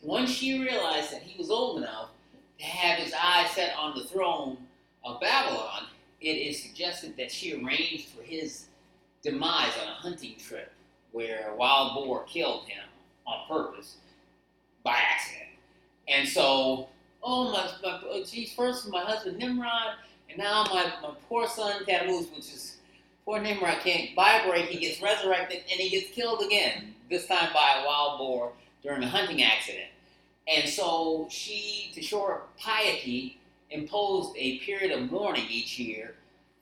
once she realized that he was old enough to have his eyes set on the throne of Babylon, it is suggested that she arranged for his demise on a hunting trip where a wild boar killed him on purpose by accident. And so, first my husband Nimrod, and now my poor son Tammuz, which is, poor Nimrod can't, by a break, he gets resurrected and he gets killed again, this time by a wild boar during a hunting accident. And so she, to show her piety, imposed a period of mourning each year.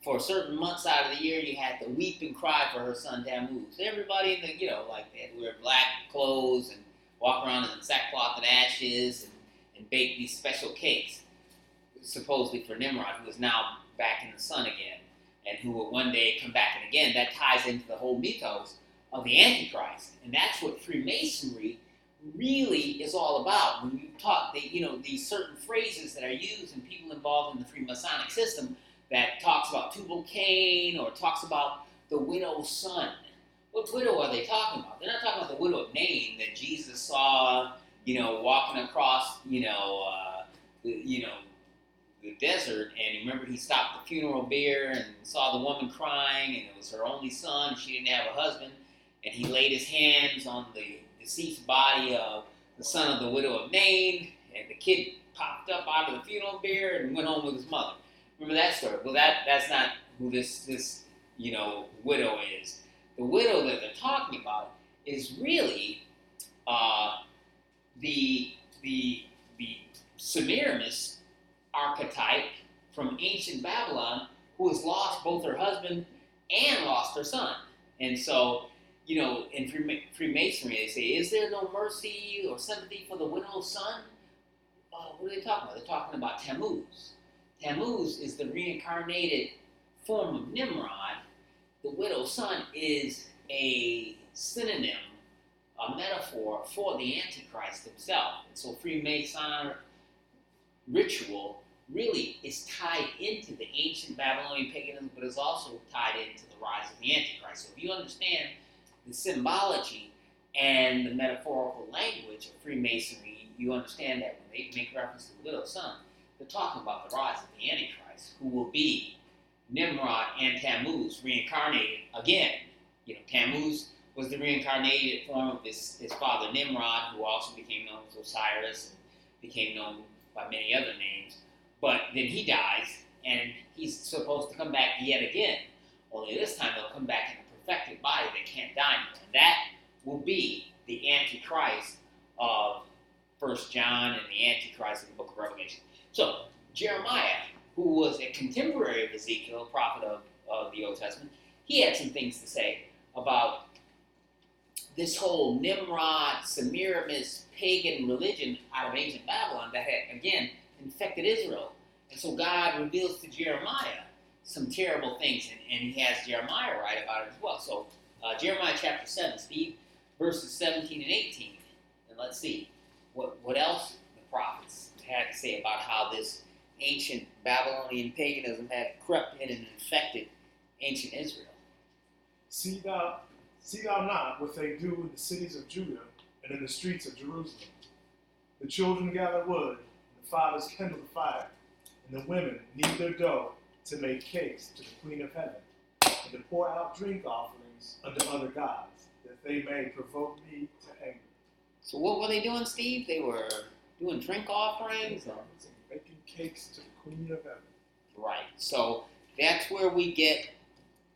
For certain months out of the year, you had to weep and cry for her son Tammuz. Everybody in the, they wear black clothes and walk around in sackcloth and ashes and bake these special cakes, supposedly for Nimrod, who is now back in the sun again, and who will one day come back. And again, that ties into the whole mythos of the Antichrist. And that's what Freemasonry really is all about. When you taught these certain phrases that are used and people involved in the Freemasonic system that talks about Tubal Cain or talks about the widow's son. What widow are they talking about? They're not talking about the widow of Nain that Jesus saw, walking across, the desert, and remember he stopped the funeral bier and saw the woman crying, and it was her only son. She didn't have a husband, and he laid his hands on the deceased body of the son of the widow of Nain, and the kid popped up out of the funeral bier and went home with his mother. Remember that story? Well, that's not who this widow is. The widow that they're talking about is really the Semiramis archetype from ancient Babylon, who has lost both her husband and lost her son. And so, in Freemasonry, they say, is there no mercy or sympathy for the widow's son? What are they talking about? They're talking about Tammuz. Tammuz is the reincarnated form of Nimrod. The widow's son is a synonym, a metaphor for the Antichrist himself. And so Freemasonic ritual really is tied into the ancient Babylonian paganism, but is also tied into the rise of the Antichrist. So if you understand the symbology and the metaphorical language of Freemasonry, you understand that when they make reference to the widow's son, they're talking about the rise of the Antichrist, who will be Nimrod and Tammuz reincarnated again. Tammuz was the reincarnated form of his father Nimrod, who also became known as Osiris and became known by many other names. But then he dies, and he's supposed to come back yet again. Only this time they'll come back in a perfected body that can't die anymore. And that will be the Antichrist of 1 John and the Antichrist of the book of Revelation. So Jeremiah, who was a contemporary of Ezekiel, a prophet of the Old Testament, he had some things to say about this whole Nimrod, Semiramis, pagan religion out of ancient Babylon that had, again, infected Israel. And so God reveals to Jeremiah some terrible things, and he has Jeremiah write about it as well. So Jeremiah chapter 7, Steve, verses 17 and 18. And let's see what else the prophets had to say about how this ancient Babylonian paganism had crept in and infected ancient Israel. See thou not what they do in the cities of Judah and in the streets of Jerusalem. The children gather wood, and the fathers kindle the fire, and the women knead their dough to make cakes to the Queen of Heaven, and to pour out drink offerings unto other gods, that they may provoke me to anger. So what were they doing, Steve? They were doing drink offerings? Making cakes to the Queen of Heaven. Right. So that's where we get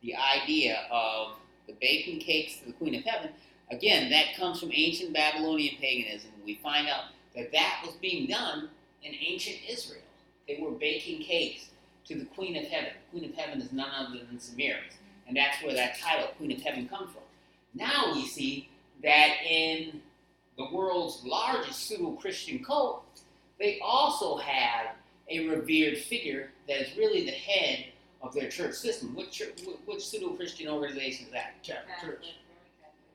the idea of the baking cakes to the Queen of Heaven. Again, that comes from ancient Babylonian paganism. We find out that was being done in ancient Israel. They were baking cakes to the Queen of Heaven. The Queen of Heaven is none other than Semiramis. And that's where that title, Queen of Heaven, comes from. Now we see that in the world's largest pseudo-Christian cult, they also have a revered figure that is really the head of their church system. Which pseudo-Christian organization is that? Catholic Church.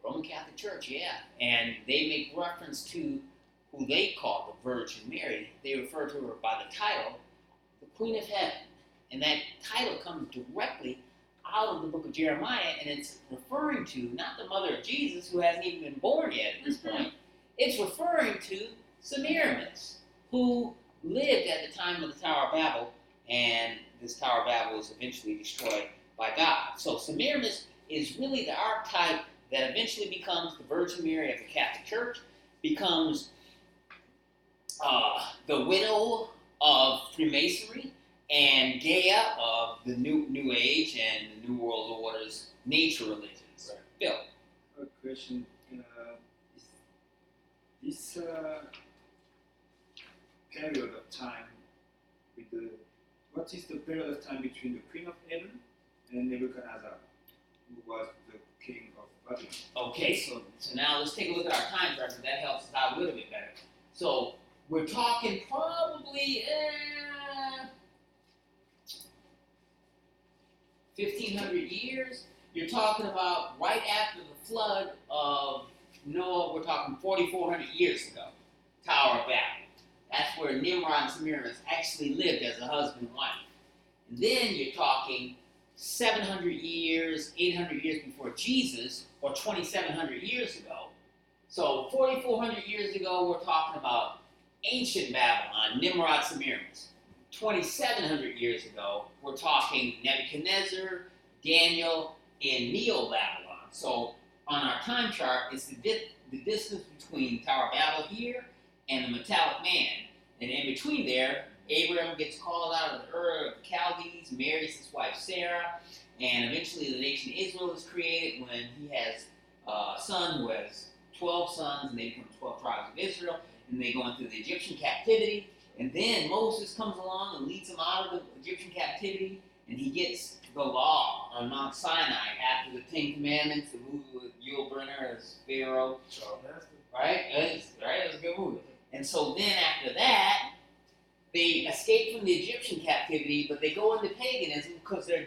Roman Catholic Church, yeah. And they make reference to who they call the Virgin Mary. They refer to her by the title, the Queen of Heaven. And that title comes directly out of the book of Jeremiah, and it's referring to not the mother of Jesus, who hasn't even been born yet at this point. It's referring to Semiramis, who lived at the time of the Tower of Babel, and this Tower of Babel was eventually destroyed by God. So Semiramis is really the archetype that eventually becomes the Virgin Mary of the Catholic Church, becomes the widow of Freemasonry, and Gaia of the New Age and the New World Order's nature religions. Right. Bill. A question. This period of time what is the period of time between the Queen of Heaven and Nebuchadnezzar, who was the king of Babylon? Okay, so now let's take a look at our time record. That helps us out a little bit better. So we're talking probably 1,500 years. You're talking about right after the flood of Noah. We're talking 4,400 years ago. Tower of Babel. That's where Nimrod and Semiramis actually lived as a husband and wife. And then you're talking 700 years, 800 years before Jesus, or 2,700 years ago. So 4,400 years ago, we're talking about ancient Babylon, Nimrod, Semiramis. 2,700 years ago, we're talking Nebuchadnezzar, Daniel, and Neo-Babylon. So on our time chart, it's the distance between Tower of Babel here and the metallic man. And in between there, Abraham gets called out of the Ur of the Chaldees, marries his wife Sarah, and eventually the nation Israel is created when he has a son who has 12 sons, and they become 12 tribes of Israel, and they go into the Egyptian captivity. And then Moses comes along and leads them out of the Egyptian captivity, and he gets the law on Mount Sinai after the Ten Commandments, the movie with Yul Brynner as Pharaoh. Right? It was a good movie. And so then after that, they escape from the Egyptian captivity, but they go into paganism because they're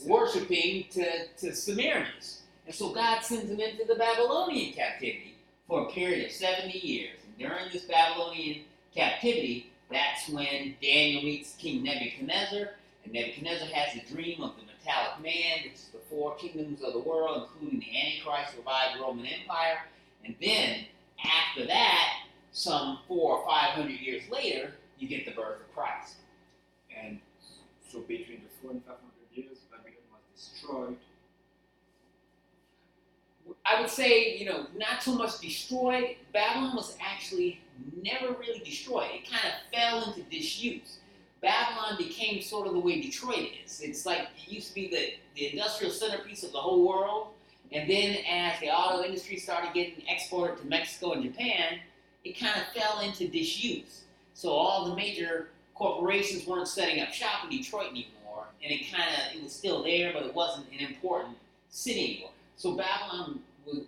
worshiping to Semiramis. And so God sends them into the Babylonian captivity for a period of 70 years. And during this Babylonian captivity, that's when Daniel meets King Nebuchadnezzar, and Nebuchadnezzar has a dream of the metallic man, which is the four kingdoms of the world, including the Antichrist, revived Roman Empire. And then, after that, some 400 or 500 years later, you get the birth of Christ. And so between the 400 and 500 years, Babylon was destroyed. I would say, not so much destroyed. Babylon was actually never really destroyed. It kind of fell into disuse. Babylon became sort of the way Detroit is. It's like it used to be the industrial centerpiece of the whole world. And then as the auto industry started getting exported to Mexico and Japan, it kind of fell into disuse. So all the major corporations weren't setting up shop in Detroit anymore. And it was still there, but it wasn't an important city anymore. So Babylon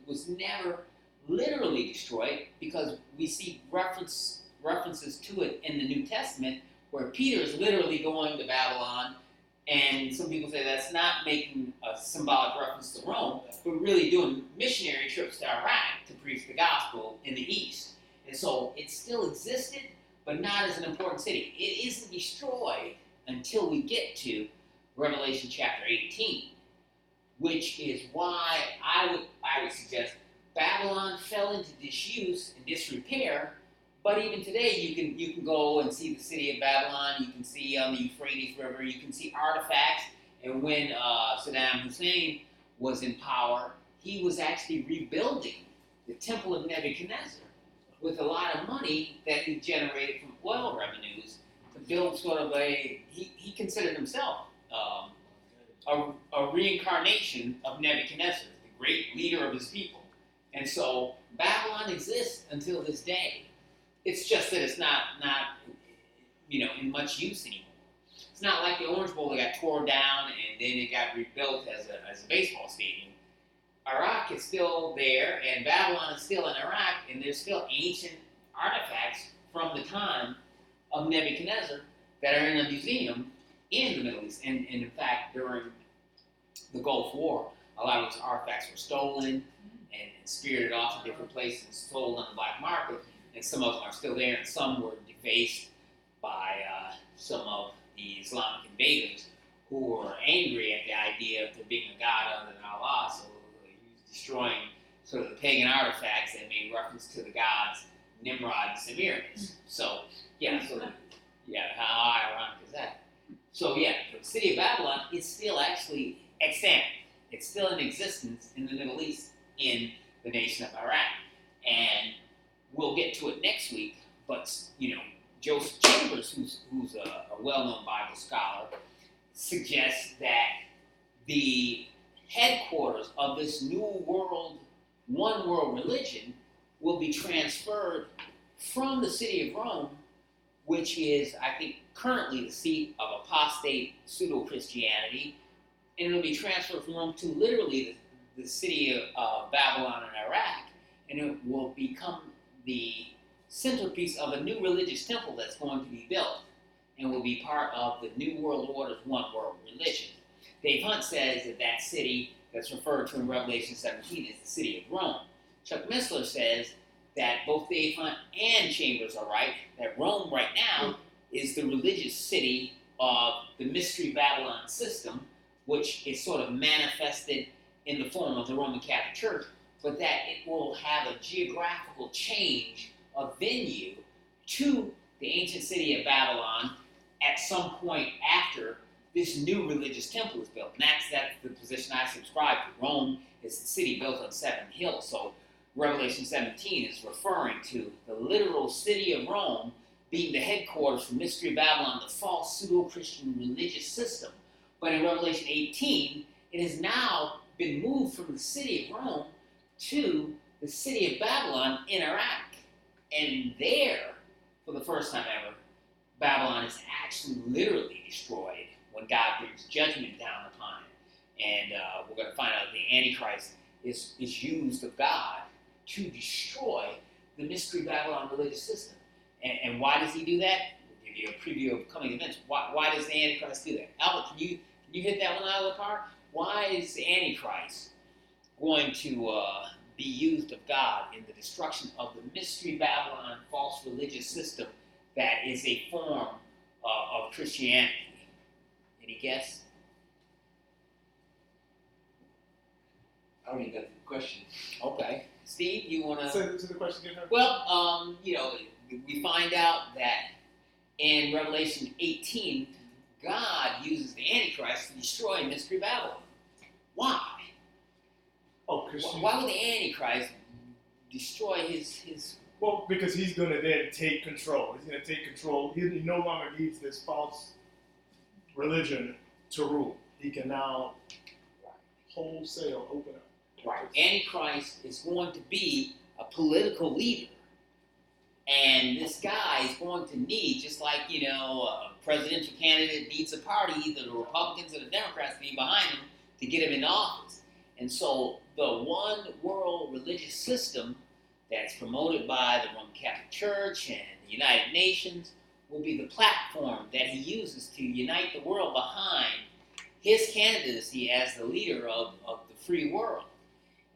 was never literally destroyed because we see references to it in the New Testament where Peter is literally going to Babylon, and some people say that's not making a symbolic reference to Rome, but really doing missionary trips to Iraq to preach the gospel in the East. And so it still existed, but not as an important city. It isn't destroyed until we get to Revelation chapter 18. Which is why I would suggest Babylon fell into disuse and disrepair. But even today, you can go and see the city of Babylon. You can see on the Euphrates River. You can see artifacts. And when Saddam Hussein was in power, he was actually rebuilding the Temple of Nebuchadnezzar with a lot of money that he generated from oil revenues to build sort of he considered himself a reincarnation of Nebuchadnezzar, the great leader of his people. And so Babylon exists until this day. It's just that it's not in much use anymore. It's not like the Orange Bowl that got torn down and then it got rebuilt as a baseball stadium. Iraq is still there, and Babylon is still in Iraq, and there's still ancient artifacts from the time of Nebuchadnezzar that are in a museum in the Middle East. And in fact, during the Gulf War, a lot of those artifacts were stolen and spirited off to different places, sold on the black market, and some of them are still there, and some were defaced by some of the Islamic invaders who were angry at the idea of there being a God other than Allah, so he was destroying sort of the pagan artifacts that made reference to the gods Nimrod and Semiramis. So, how ironic is that? So, the city of Babylon is still actually extant. It's still in existence in the Middle East, in the nation of Iraq. And we'll get to it next week, but, Joseph Chambers, who's a well-known Bible scholar, suggests that the headquarters of this new world, one world religion will be transferred from the city of Rome, which is, I think, currently the seat of apostate pseudo-Christianity, and it'll be transferred from Rome to literally the city of Babylon in Iraq, and it will become the centerpiece of a new religious temple that's going to be built and will be part of the New World Order's one world religion. Dave Hunt says that city that's referred to in Revelation 17 is the city of Rome. Chuck Missler says that both Dave Hunt and Chambers are right, that Rome right now is the religious city of the Mystery Babylon system, which is sort of manifested in the form of the Roman Catholic Church, but that it will have a geographical change of venue to the ancient city of Babylon at some point after this new religious temple is built. And that's the position I subscribe to. Rome is the city built on seven hills. So Revelation 17 is referring to the literal city of Rome being the headquarters for Mystery Babylon, the false pseudo-Christian religious system. But in Revelation 18, it has now been moved from the city of Rome to the city of Babylon in Iraq. And there, for the first time ever, Babylon is actually literally destroyed when God brings judgment down upon it. And we're going to find out the Antichrist is used of God to destroy the Mystery Babylon religious system. And why does he do that? We'll give you a preview of coming events. Why does the Antichrist do that? Albert, can you hit that one out of the park? Why is the Antichrist going to be used of God in the destruction of the Mystery Babylon false religious system that is a form of Christianity? Any guess? I don't even get the question. Okay. Steve, you want to... Say the question again. Well, we find out that in Revelation 18, God uses the Antichrist to destroy Mystery Babylon. Why? Oh, Christian. Why would the Antichrist destroy his... Well, because he's going to then take control. He's going to take control. He no longer needs this false religion to rule. He can now wholesale open up. Right. Antichrist is going to be a political leader. And this guy is going to need, just like, a presidential candidate needs a party, either the Republicans or the Democrats need behind him to get him into office. And so the one world religious system that's promoted by the Roman Catholic Church and the United Nations will be the platform that he uses to unite the world behind his candidacy as the leader of the free world.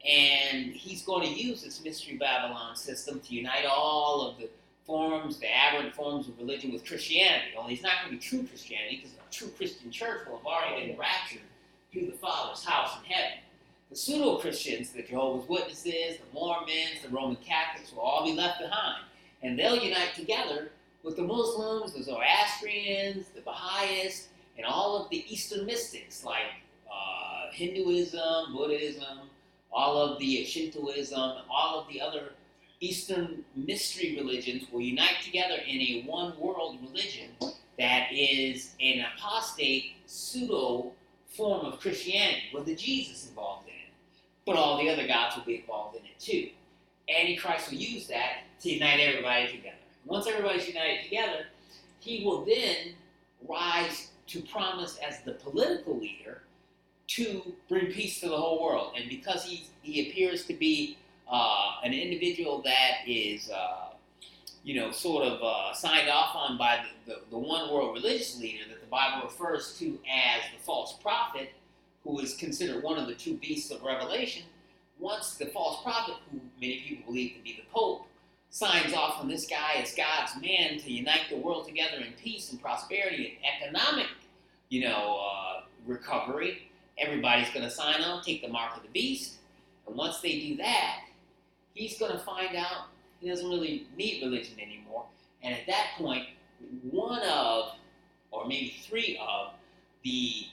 And he's going to use this Mystery Babylon system to unite all of the aberrant forms of religion with Christianity. Only it's not going to be true Christianity, because a true Christian church will have already been raptured to the Father's house in heaven. The pseudo-Christians, the Jehovah's Witnesses, the Mormons, the Roman Catholics will all be left behind. And they'll unite together with the Muslims, the Zoroastrians, the Baha'is, and all of the Eastern mystics like Hinduism, Buddhism, all of the Shintoism, all of the other Eastern mystery religions will unite together in a one-world religion that is an apostate pseudo form of Christianity with the Jesus involved in it. But all the other gods will be involved in it too. Antichrist will use that to unite everybody together. Once everybody's united together, he will then rise to promise as the political leader to bring peace to the whole world. And because he appears to be an individual that is, signed off on by the one world religious leader that the Bible refers to as the false prophet, who is considered one of the two beasts of Revelation, once the false prophet, who many people believe to be the Pope, signs off on this guy as God's man to unite the world together in peace and prosperity and economic, recovery, everybody's going to sign on, take the mark of the beast. And once they do that, he's going to find out he doesn't really need religion anymore. And at that point, one of, or maybe three of, the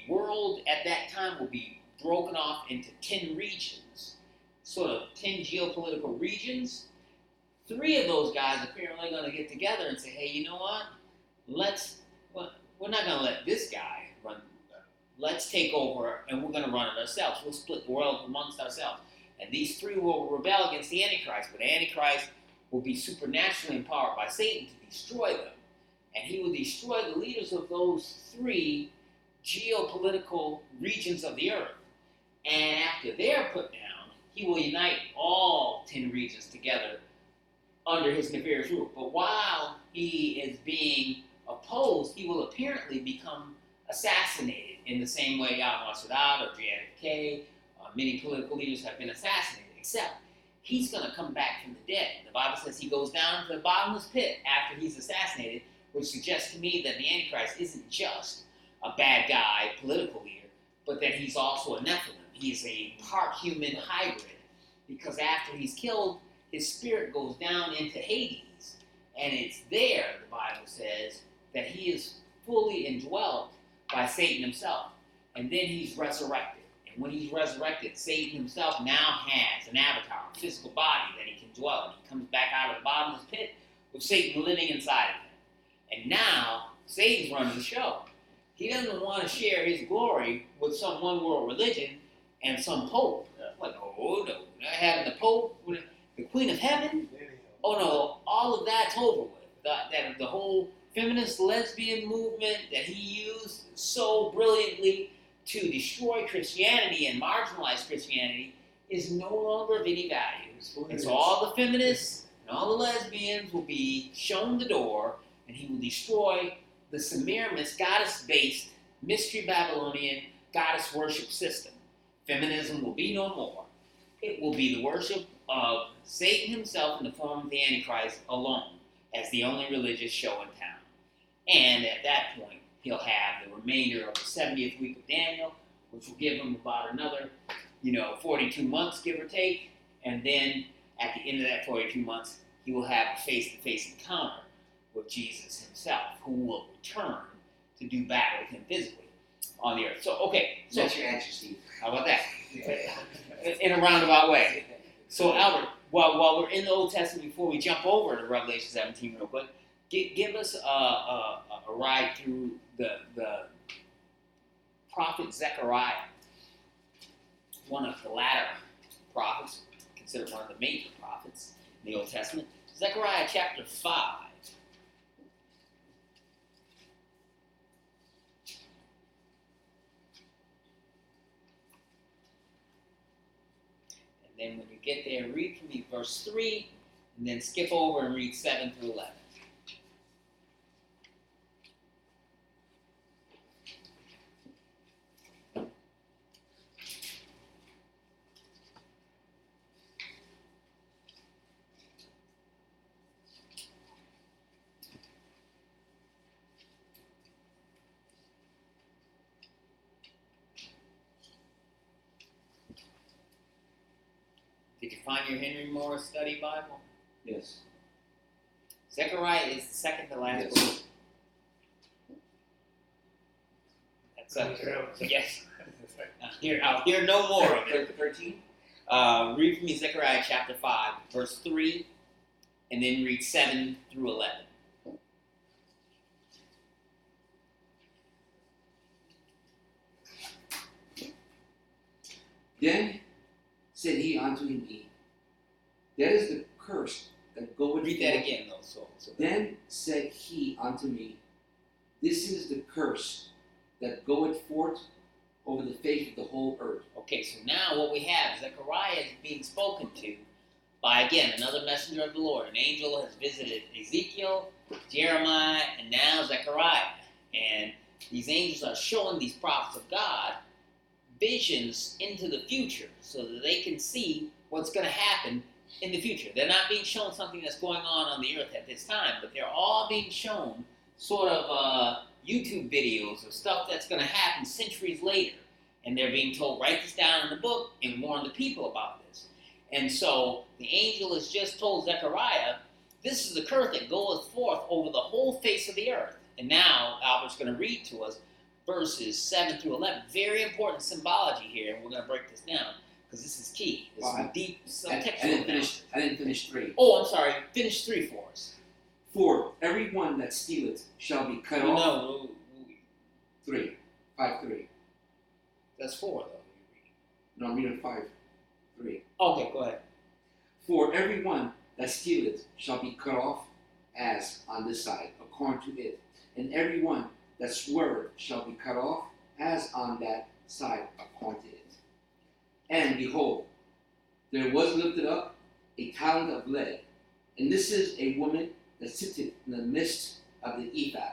world at that time will be broken off into 10 regions, sort of 10 geopolitical regions. 3 of those guys apparently are going to get together and say, hey, you know what? We're not going to let this guy run. Let's take over and we're going to run it ourselves. We'll split the world amongst ourselves. And these 3 will rebel against the Antichrist, but the Antichrist will be supernaturally empowered by Satan to destroy them. And he will destroy the leaders of those 3 geopolitical regions of the earth. And after they're put down, he will unite all 10 regions together under his nefarious rule. But while he is being opposed, he will apparently become assassinated in the same way Anwar Sadat or JFK, many political leaders have been assassinated, except he's going to come back from the dead. The Bible says he goes down to the bottomless pit after he's assassinated, which suggests to me that the Antichrist isn't just a bad guy, political leader, but that he's also a Nephilim. He's a part human hybrid, because after he's killed, his spirit goes down into Hades, and it's there, the Bible says, that he is fully indwelt by Satan himself, and then he's resurrected. And when he's resurrected, Satan himself now has an avatar, a physical body that he can dwell in. He comes back out of the bottomless pit with Satan living inside of him. And now, Satan's running the show. He doesn't want to share his glory with some one-world religion and some pope. Like, oh, no, not having the pope, the queen of heaven. Oh, no, all of that's over with. The whole feminist lesbian movement that he used so brilliantly to destroy Christianity and marginalize Christianity is no longer of any value. And so all the feminists and all the lesbians will be shown the door, and he will destroy the Semiramis goddess-based mystery Babylonian goddess worship system. Feminism will be no more. It will be the worship of Satan himself in the form of the Antichrist alone as the only religious show in town. And at that point, he'll have the remainder of the 70th week of Daniel, which will give him about another, 42 months, give or take. And then at the end of that 42 months, he will have a face-to-face encounter with Jesus himself, who will return to do battle with him physically on the earth. So, okay. So That's your answer, Steve. how about that? In a roundabout way. So, Albert, while we're in the Old Testament, before we jump over to Revelation 17 real quick, give us a ride through the prophet Zechariah, one of the latter prophets, considered one of the major prophets in the Old Testament. Zechariah chapter 5. And then when you get there, read from me verse 3, and then skip over and read 7 through 11. Did you find your Henry Morris Study Bible? Yes. Zechariah is the second to last Yes. book. That's yes. I'll hear no more of it. 13? Read for me Zechariah chapter 5, verse 3, and then read 7 through 11. Then said he unto me, that is the curse that goeth Read that forth. again, though. So Then said he unto me, this is the curse that goeth forth over the face of the whole earth. okay, so now what we have, Zechariah is being spoken to by, again, another messenger of the Lord. An angel has visited Ezekiel, Jeremiah, and now Zechariah. And these angels are showing these prophets of God visions into the future so that they can see what's going to happen in the future. They're not being shown something that's going on the earth at this time, but they're all being shown sort of YouTube videos of stuff that's going to happen centuries later. And they're being told, write this down in the book and warn the people about this. And so the angel has just told Zechariah, this is the curse that goeth forth over the whole face of the earth. And now Albert's going to read to us verses 7 through 11. Very important symbology here, and we're going to break this down because this is key. This is deep I subtextual. didn't finish 3. Oh, I'm sorry. Finish 3 for us. For every one that stealeth shall be cut off. No, 3. 5, 3. that's 4 though. No, I'm reading 5, 3. Okay, go ahead. For every one that stealeth shall be cut off as on this side, according to it. And every one that sweareth shall be cut off as on that side, according to it. And behold, there was lifted up a talent of lead, and this is a woman that sitteth in the midst of the ephod.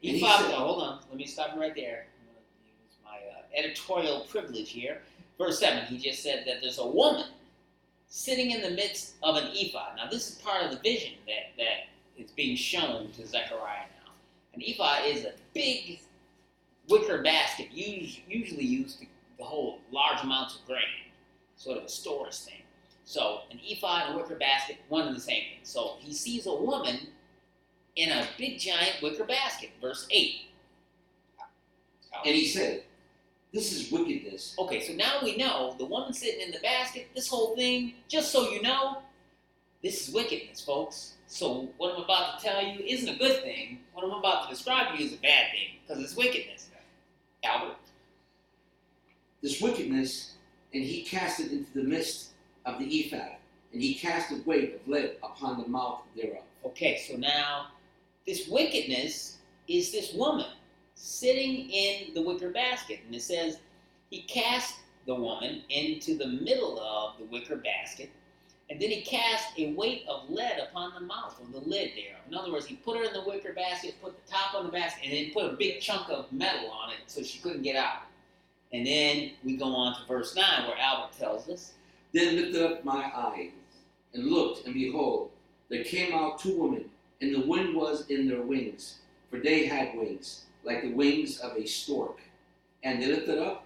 And he Ephod, said- though, hold on. Let me stop you right there. I'm going to use my editorial privilege here. Verse 7, he just said that there's a woman sitting in the midst of an ephod. Now, this is part of the vision that is being shown to Zechariah now. An ephod is a big wicker basket, usually used to hold large amounts of grain, sort of a storage thing. So, an ephod and a wicker basket, one and the same thing. So, he sees a woman in a big giant wicker basket, verse 8. And he said, "This is wickedness." Okay, so now we know the woman sitting in the basket, this whole thing, just so you know, this is wickedness, folks. So what I'm about to tell you isn't a good thing. What I'm about to describe to you is a bad thing, because it's wickedness. Albert? This wickedness, and he cast it into the midst of the ephod, and he cast a weight of lead upon the mouth thereof. Okay, so now this wickedness is this woman sitting in the wicker basket. And it says he cast the woman into the middle of the wicker basket, and then he cast a weight of lead upon the mouth of the lid there. In other words, he put her in the wicker basket, put the top on the basket, and then put a big chunk of metal on it so she couldn't get out. And then we go on to verse 9 where Albert tells us, Then lifted up my eyes, and looked, and behold, there came out two women, and the wind was in their wings, for they had wings, like the wings of a stork. And they lifted up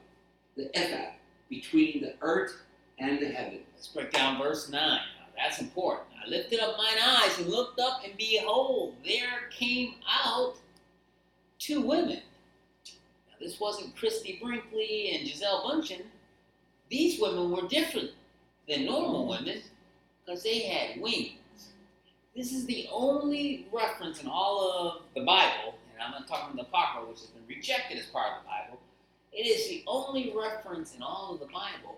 the ephod between the earth and the heaven. let's break down verse 9. Now, that's important. I lifted up mine eyes and looked up, and behold, there came out two women. Now, this wasn't Christy Brinkley and Giselle Bundchen. These women were different than normal women because they had wings. This is the only reference in all of the Bible, and I'm not talking the Apocrypha, which has been rejected as part of the Bible. It is the only reference in all of the Bible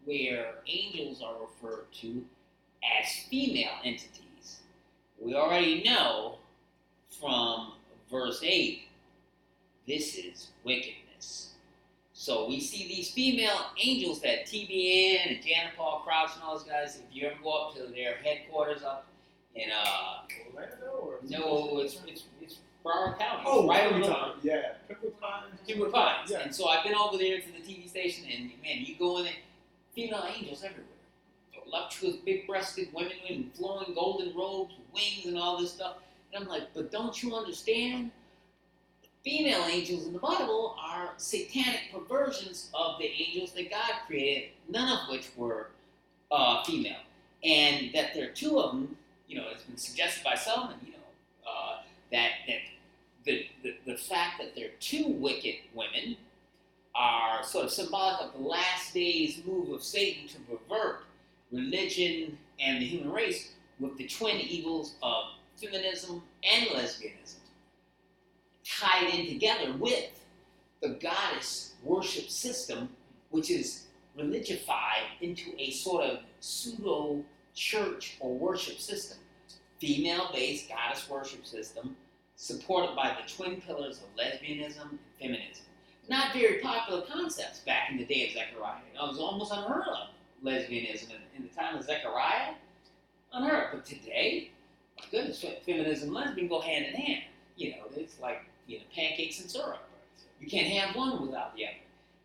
where angels are referred to as female entities. We already know from verse 8, this is wickedness. So we see these female angels that TBN and Janet Paul Crouch and all those guys, if you ever go up to their headquarters up in Orlando or no, it's Broward County. Oh, It's right right over on. Yeah, Pickwood Pines. Timber Pines. Yeah. And so I've been over there to the TV station, and man, you go in there, female angels everywhere. Voluptuous, big-breasted women in flowing golden robes, wings, and all this stuff. And I'm like, but don't you understand? Female angels in the Bible are satanic perversions of the angels that God created, none of which were female. And that there are two of them, it's been suggested by some, and that the fact that there are two wicked women are sort of symbolic of the last days move of Satan to pervert religion and the human race with the twin evils of feminism and lesbianism tied in together with the goddess worship system, which is religified into a sort of pseudo church or worship system, female-based goddess worship system supported by the twin pillars of lesbianism and feminism. Not very popular concepts back in the day of Zechariah. It was almost unheard of, lesbianism in the time of Zechariah. Unheard of. But today, my goodness, feminism and lesbian go hand in hand. It's like pancakes and syrup. You can't have one without the other.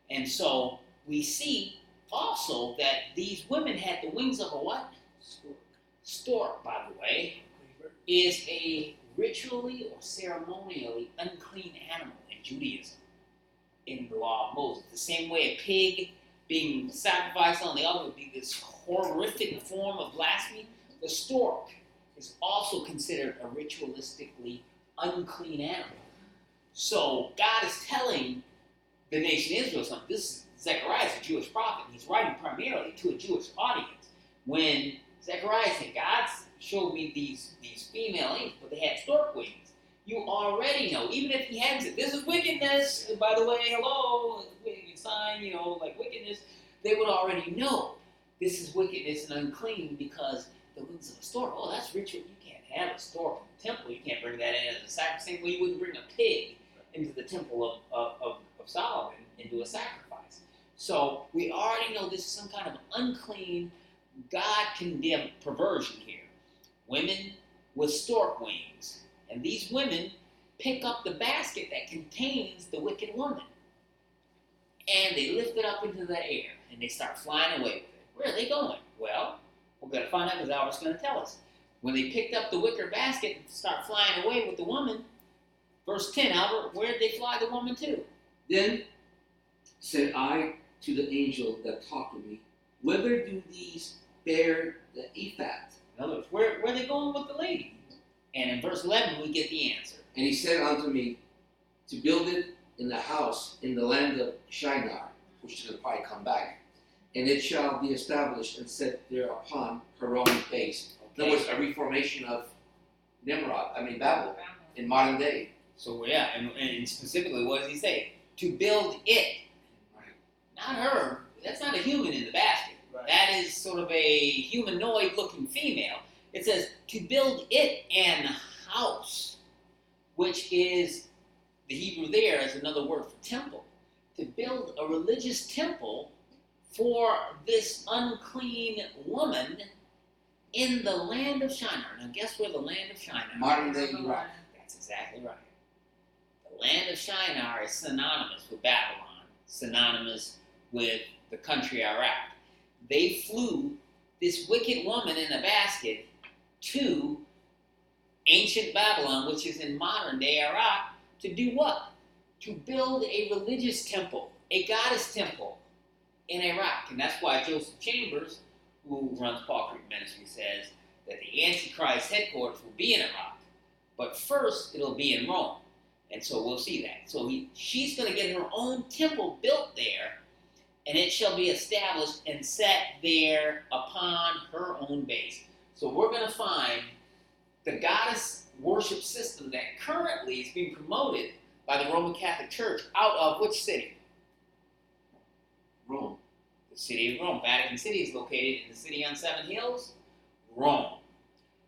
And so we see also that these women had the wings of a what? Stork. Stork, by the way, is a ritually or ceremonially unclean animal in Judaism in the law of Moses. The same way a pig being sacrificed on the altar would be this horrific form of blasphemy, the stork is also considered a ritualistically unclean animal. So God is telling the nation Israel something. This is Zechariah is a Jewish prophet. He's writing primarily to a Jewish audience. When Zechariah said, God showed me these female angels, but they had stork wings. You already know, even if he hadn't said, this is wickedness, and by the way, hello, sign, like wickedness, they would already know this is wickedness and unclean because the wings of a stork, oh, that's ritual. You can't have a stork in the temple. You can't bring that in as a sacrifice. Same way you wouldn't bring a pig into the temple of Solomon and do a sacrifice. So we already know this is some kind of unclean, God-condemned perversion here. Women with stork wings. And these women pick up the basket that contains the wicked woman. And they lift it up into the air, and they start flying away with it. Where are they going? Well, We're going to find out because Albert's going to tell us. When they picked up the wicker basket and start flying away with the woman, verse 10, Albert, where did they fly the woman to? Then said I to the angel that talked with me, whither do these bear the ephah? In other words, where are they going with the lady? And in verse 11, we get the answer. And he said unto me, to build it in the house in the land of Shinar, which is going to probably come back, and it shall be established and set there upon her own base. In other words, a reformation of Babel, in modern day. So yeah, and specifically, what does he say? To build it. Right. Not her. That's not a human in the basket. Right. That is sort of a humanoid-looking female. It says to build it an house, which is the Hebrew there is another word for temple. To build a religious temple for this unclean woman in the land of Shinar. Now, guess where the land of Shinar is? Modern day Iraq. That's exactly right. The land of Shinar is synonymous with Babylon, synonymous with the country Iraq. They flew this wicked woman in a basket to ancient Babylon, which is in modern day Iraq, to do what? To build a religious temple, a goddess temple in Iraq. And that's why Joseph Chambers, who runs Paul Creek Ministry, says that the Antichrist headquarters will be in Iraq, but first it'll be in Rome. And so we'll see that. So she's going to get her own temple built there, and it shall be established and set there upon her own base. So we're going to find the goddess worship system that currently is being promoted by the Roman Catholic Church out of which city? Rome. The city of Rome. Vatican City is located in the city on seven hills, Rome.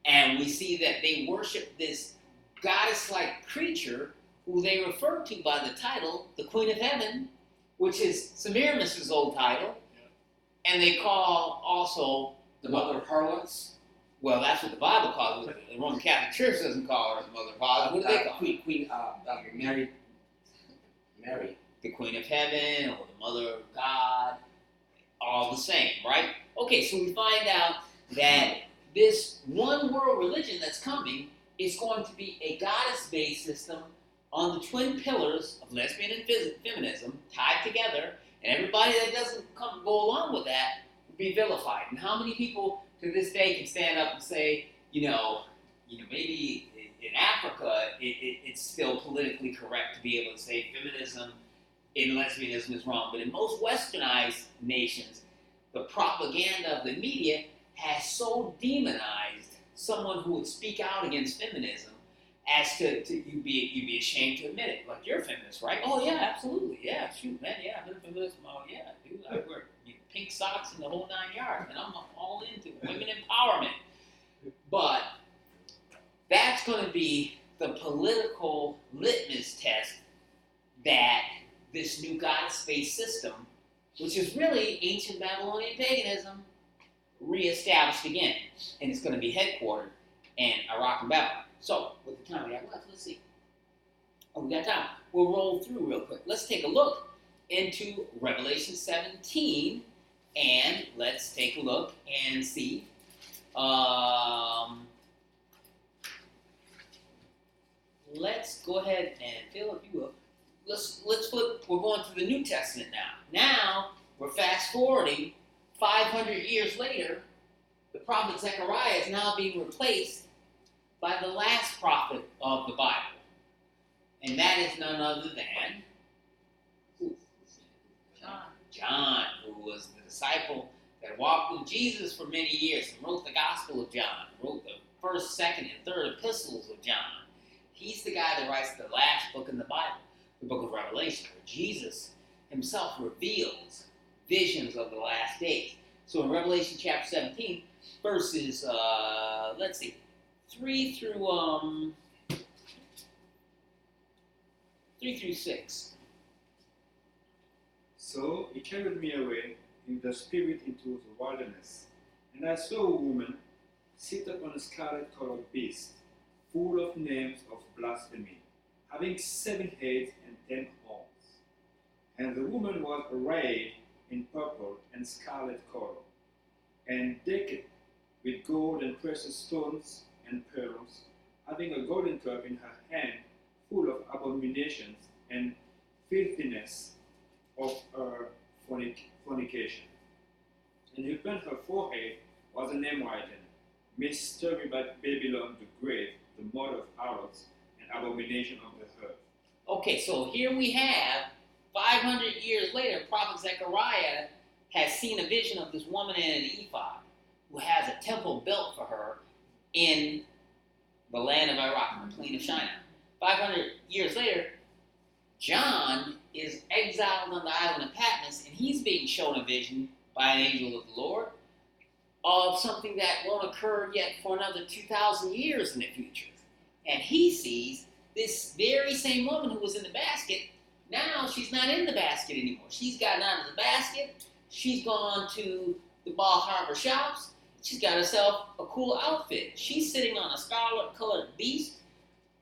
And we see that they worship this goddess-like creature who they refer to by the title, the Queen of Heaven, which is Semiramis' old title. And they call also The mother of harlots. well, that's what the Bible calls it. The Roman Catholic Church doesn't call her the Mother of God. What do they call her? Mary. The Queen of Heaven or the Mother of God. All the same, right? Okay, so we find out that this one world religion that's coming is going to be a goddess-based system on the twin pillars of lesbian and feminism tied together, and everybody that doesn't go along with that will be vilified. And how many people to this day can stand up and say, maybe in Africa it's still politically correct to be able to say feminism and lesbianism is wrong, but in most westernized nations, the propaganda of the media has so demonized someone who would speak out against feminism as to you'd be ashamed to admit it. Like, you're a feminist, right? Oh yeah, absolutely, yeah, shoot, man, yeah, I've been a feminist. Oh yeah, dude, I wear pink socks and the whole 9 yards, and I'm all into women empowerment. But that's going to be the political litmus test that this new goddess-based system, which is really ancient Babylonian paganism, reestablished again, and it's going to be headquartered in Iraq and Babylon. So, with the time we have left, let's see. Oh, we got time. We'll roll through real quick. Let's take a look into Revelation 17, and let's take a look and see. Let's go ahead and Phil, if you will. Let's flip. We're going to the New Testament now. Now we're fast forwarding 500 years later. The prophet Zechariah is now being replaced by the last prophet of the Bible, and that is none other than John, who was the disciple that walked with Jesus for many years and wrote the Gospel of John, wrote the first, second, and third epistles of John. He's the guy that writes the last book in the Bible, the book of Revelation, where Jesus himself reveals visions of the last days. So in Revelation chapter 17, verses, 3 through 6. So he carried me away in the spirit into the wilderness, and I saw a woman sit upon a scarlet-colored beast, full of names of blasphemy, having 7 heads and 10 horns. And the woman was arrayed in purple and scarlet color, and decked with gold and precious stones and pearls, having a golden cup in her hand full of abominations and filthiness of her fornication. And upon her forehead was a name written, Mystery Babylon the Great, the mother of harlots and abomination of the earth. Okay, so here we have 500 years later, Prophet Zechariah has seen a vision of this woman in an ephod who has a temple built for her in the land of Iraq, the plain of Shinar. 500 years later, John is exiled on the island of Patmos, and he's being shown a vision by an angel of the Lord of something that won't occur yet for another 2,000 years in the future. And he sees this very same woman who was in the basket. Now she's not in the basket anymore. She's gotten out of the basket. She's gone to the Bal Harbor shops. She's got herself a cool outfit. She's sitting on a scarlet-colored beast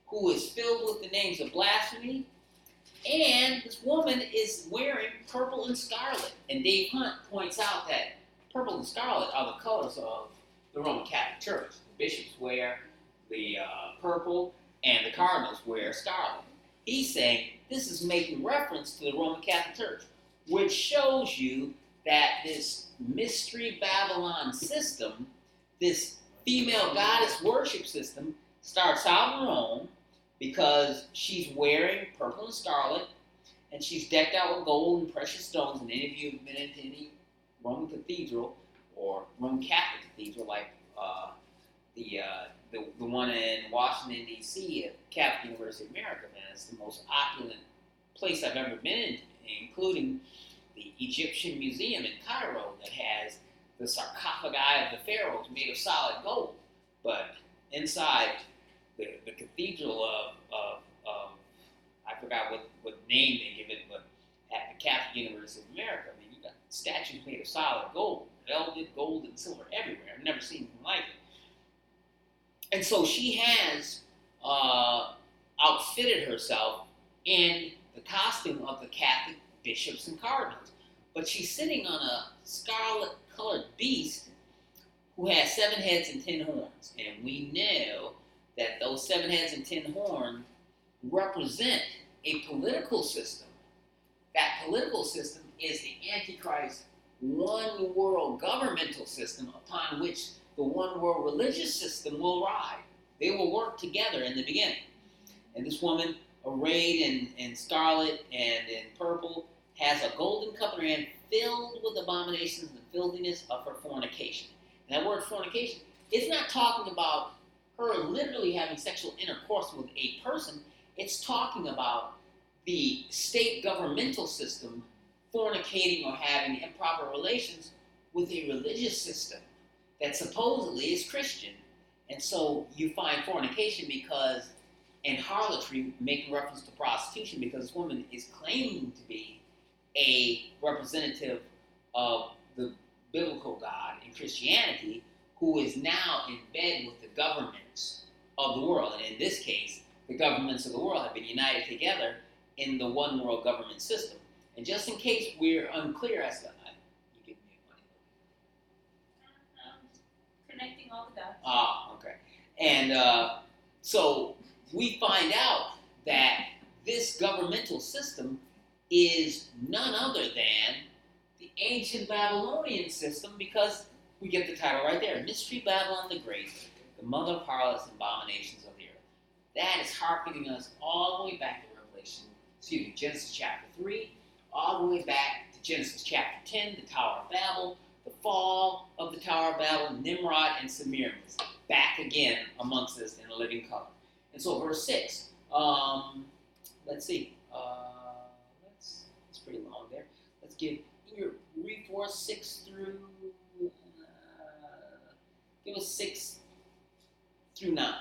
who is filled with the names of blasphemy. And this woman is wearing purple and scarlet. And Dave Hunt points out that purple and scarlet are the colors of the Roman Catholic Church. The bishops wear the purple, and the cardinals wear scarlet. He's saying this is making reference to the Roman Catholic Church, which shows you that this Mystery Babylon system, this female goddess worship system, starts out in Rome because she's wearing purple and scarlet, and she's decked out with gold and precious stones. And any of you have been into any Roman cathedral or Roman Catholic cathedral, like the one in Washington, D.C. at Catholic University of America, man, it's the most opulent place I've ever been in, including the Egyptian Museum in Cairo that has the sarcophagi of the pharaohs made of solid gold. But inside the cathedral of I forgot what name they give it, but at the Catholic University of America, I mean, you got statues made of solid gold, velvet, gold, and silver everywhere. I've never seen anything like it. And so she has outfitted herself in the costume of the Catholic bishops and cardinals. But she's sitting on a scarlet-colored beast who has 7 heads and 10 horns. And we know that those 7 heads and 10 horns represent a political system. That political system is the Antichrist one world governmental system upon which the one world religious system will ride. They will work together in the beginning. And this woman, arrayed in scarlet and in purple, has a golden cup in her hand filled with abominations and filthiness of her fornication. And that word fornication is not talking about her literally having sexual intercourse with a person. It's talking about the state governmental system fornicating or having improper relations with a religious system that supposedly is Christian. And so you find fornication because, and harlotry, making reference to prostitution, because this woman is claiming to be a representative of the biblical God in Christianity, who is now in bed with the governments of the world. And in this case, the governments of the world have been united together in the one world government system. And just in case we're unclear as to, you give me money. Connecting all the dots. Ah, okay. And so we find out that this governmental system is none other than the ancient Babylonian system, because we get the title right there, Mystery Babylon the Great, the mother of harlots and abominations of the earth. That is hearkening us all the way back to Genesis chapter 3, all the way back to Genesis chapter 10, the Tower of Babel, the fall of the Tower of Babel, Nimrod and Semiramis, back again amongst us in a living color. And so verse 6, let's see, it's pretty long there. Let's give, read for us 6 through, give us 6 through 9.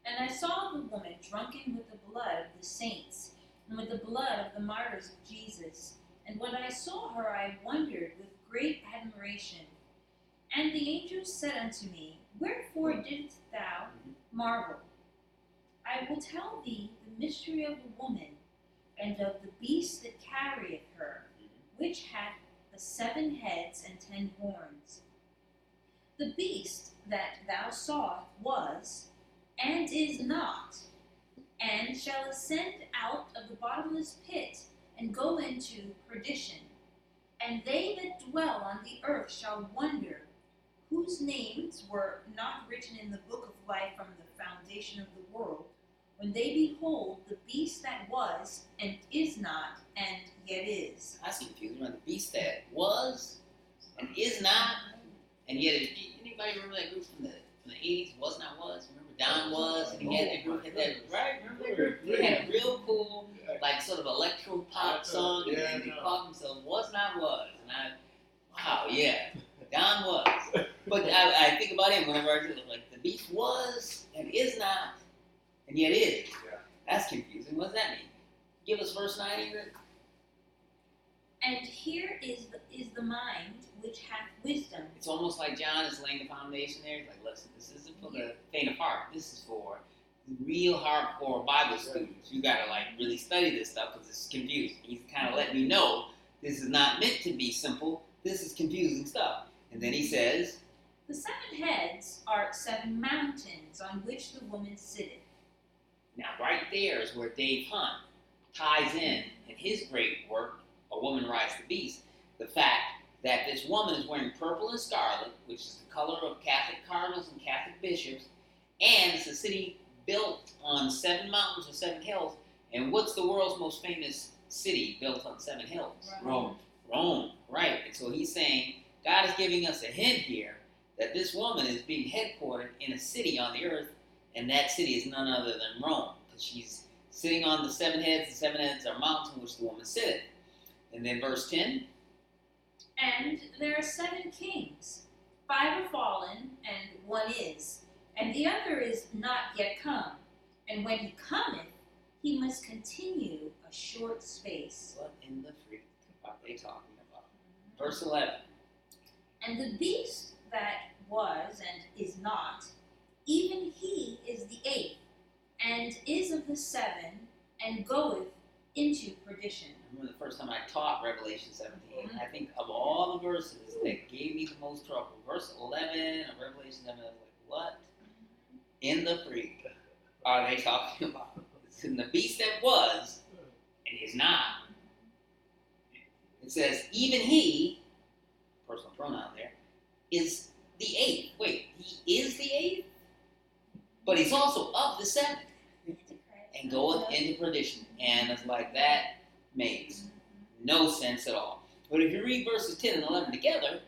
And I saw the woman drunken with the blood of the saints, and with the blood of the martyrs of Jesus. And when I saw her, I wondered with great admiration. And the angel said unto me, Wherefore didst thou marvel? I will tell thee the mystery of the woman, and of the beast that carrieth her, which hath the 7 heads and 10 horns. The beast that thou sawest was, and is not, and shall ascend out of the bottomless pit, and go into perdition. And they that dwell on the earth shall wonder, whose names were not written in the book of life from the foundation of the world, when they behold the beast that was, and is not, and yet is. That's confusing. Right? The beast that was and is not, and yet is. Anybody remember that group from the 80s? Was not was. Remember Don was, and he had that group. Had that right? Remember they had a real cool, like sort of electro pop song, and they called themselves Was Not Was. And wow, yeah, Don was. But I think about him whenever I do it. Like the beast was and is not, and yet is. Yeah. That's confusing. What does that mean? Give us verse 9, Ingrid. And here is the mind which hath wisdom. It's almost like John is laying the foundation there. He's like, listen, this isn't for the faint of heart. This is for real hardcore Bible students. You gotta like really study this stuff because it's confusing. He's kind of letting you know this is not meant to be simple. This is confusing stuff. And then he says, The 7 heads are 7 mountains on which the woman sitteth. now right there is where Dave Hunt ties in his great work, A Woman Rides the Beast, the fact that this woman is wearing purple and scarlet, which is the color of Catholic cardinals and Catholic bishops, and it's a city built on 7 mountains or 7 hills. And what's the world's most famous city built on 7 hills? Rome. Rome, right. And so he's saying, God is giving us a hint here that this woman is being headquartered in a city on the earth, and that city is none other than Rome, because she's sitting on the 7 heads. The 7 heads are mountains in which the woman sitteth. And then verse 10, And there are 7 kings. 5 are fallen, and 1 is. And the other is not yet come. And when he cometh, he must continue a short space. what in the freak are they talking about? Verse 11, And the beast that was and is not, even he is the 8th, and is of the 7, and goeth into perdition. I remember the first time I taught Revelation 17, I think of all the verses that gave me the most trouble, verse 11 of Revelation 7, I was like, what in the freak are they talking about? It's in the beast that was and is not. It says, even he, personal pronoun there, is the 8th. Wait, he is the 8th? But he's also of the 7th and goeth into perdition. And it's like, that makes no sense at all. But if you read verses 10 and 11 together,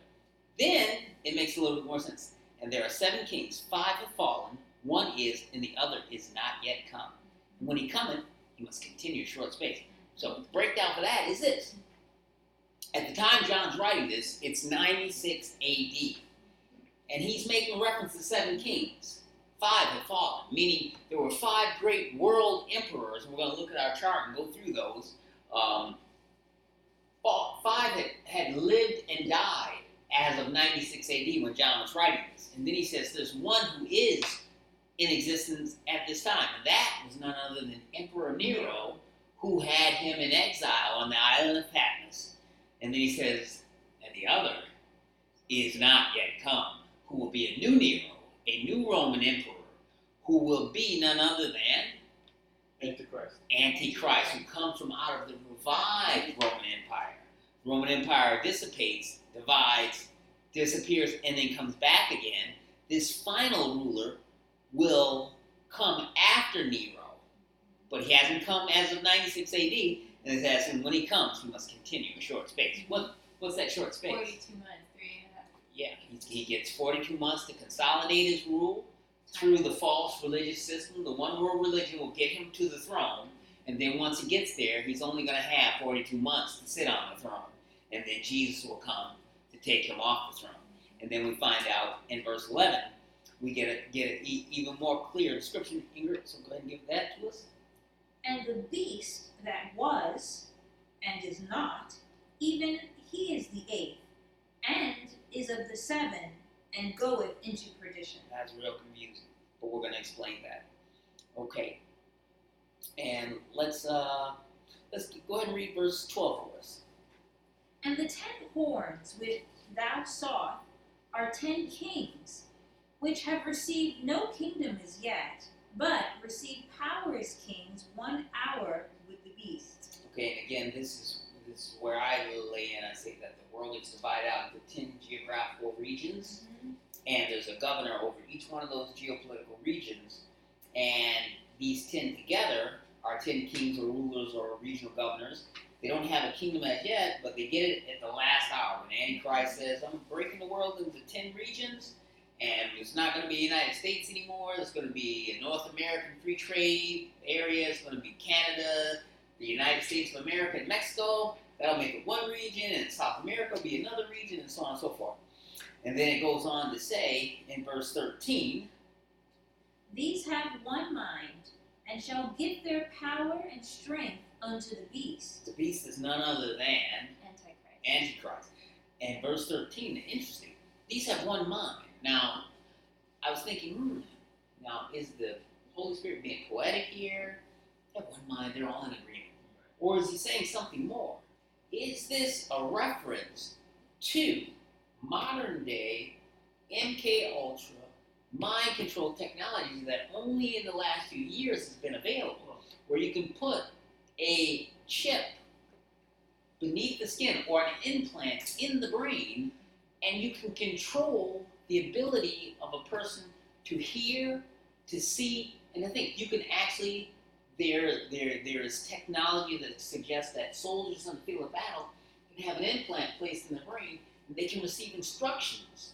then it makes a little bit more sense. And there are 7 kings, 5 have fallen, 1 is, and the other is not yet come. And when he cometh, he must continue a short space. So the breakdown for that is this. At the time John's writing this, it's 96 AD. And he's making reference to 7 kings. 5 had fallen, meaning there were 5 great world emperors, and we're going to look at our chart and go through those. 5 had lived and died as of 96 AD when John was writing this. And then he says there's 1 who is in existence at this time. And that was none other than Emperor Nero, who had him in exile on the island of Patmos. And then he says, and the other is not yet come, who will be a new Nero, a new Roman emperor, who will be none other than Antichrist, who comes from out of the revived Roman Empire. The Roman Empire dissipates, divides, disappears, and then comes back again. This final ruler will come after Nero, but he hasn't come as of 96 AD, and it says, and when he comes, he must continue a short space. What's that short space? 42 months, 3.5. Yeah, he gets 42 months to consolidate his rule through the false religious system. The one world religion will get him to the throne, and then once he gets there, he's only going to have 42 months to sit on the throne, and then Jesus will come to take him off the throne. And then we find out in verse 11, we get an even more clear description. Ingrid, so go ahead and give that to us. And the beast that was and is not, even he is the 8th, and is of the 7, and goeth into perdition. That's real confusing, but we're going to explain that. Okay, and let's go ahead and read verse 12 for us. And the 10 horns which thou sawest are 10 kings, which have received no kingdom as yet, but receive power as kings 1 hour with the beast. Okay, and again, this is where I lay in. I say that the world is divided out into 10 geographical regions, and there's a governor over each one of those geopolitical regions, and these 10 together are 10 kings or rulers or regional governors. They don't have a kingdom as yet, but they get it at the last hour when Antichrist says, I'm breaking the world into 10 regions, and it's not going to be the United States anymore. It's going to be a North American free trade area. It's going to be Canada, the United States of America, and Mexico. That'll make it one region, and South America will be another region, and so on and so forth. And then it goes on to say in verse 13, These have one mind, and shall give their power and strength unto the beast. the beast is none other than Antichrist. Antichrist. And verse 13, interesting. These have one mind. Now, I was thinking, now is the Holy Spirit being poetic here? They have one mind, they're all in agreement. Or is he saying something more? Is this a reference to modern day MK Ultra mind control technology that only in the last few years has been available, where you can put a chip beneath the skin or an implant in the brain, and you can control the ability of a person to hear, to see, and to think. You can actually, there is technology that suggests that soldiers on the field of battle can have an implant placed in the brain, and they can receive instructions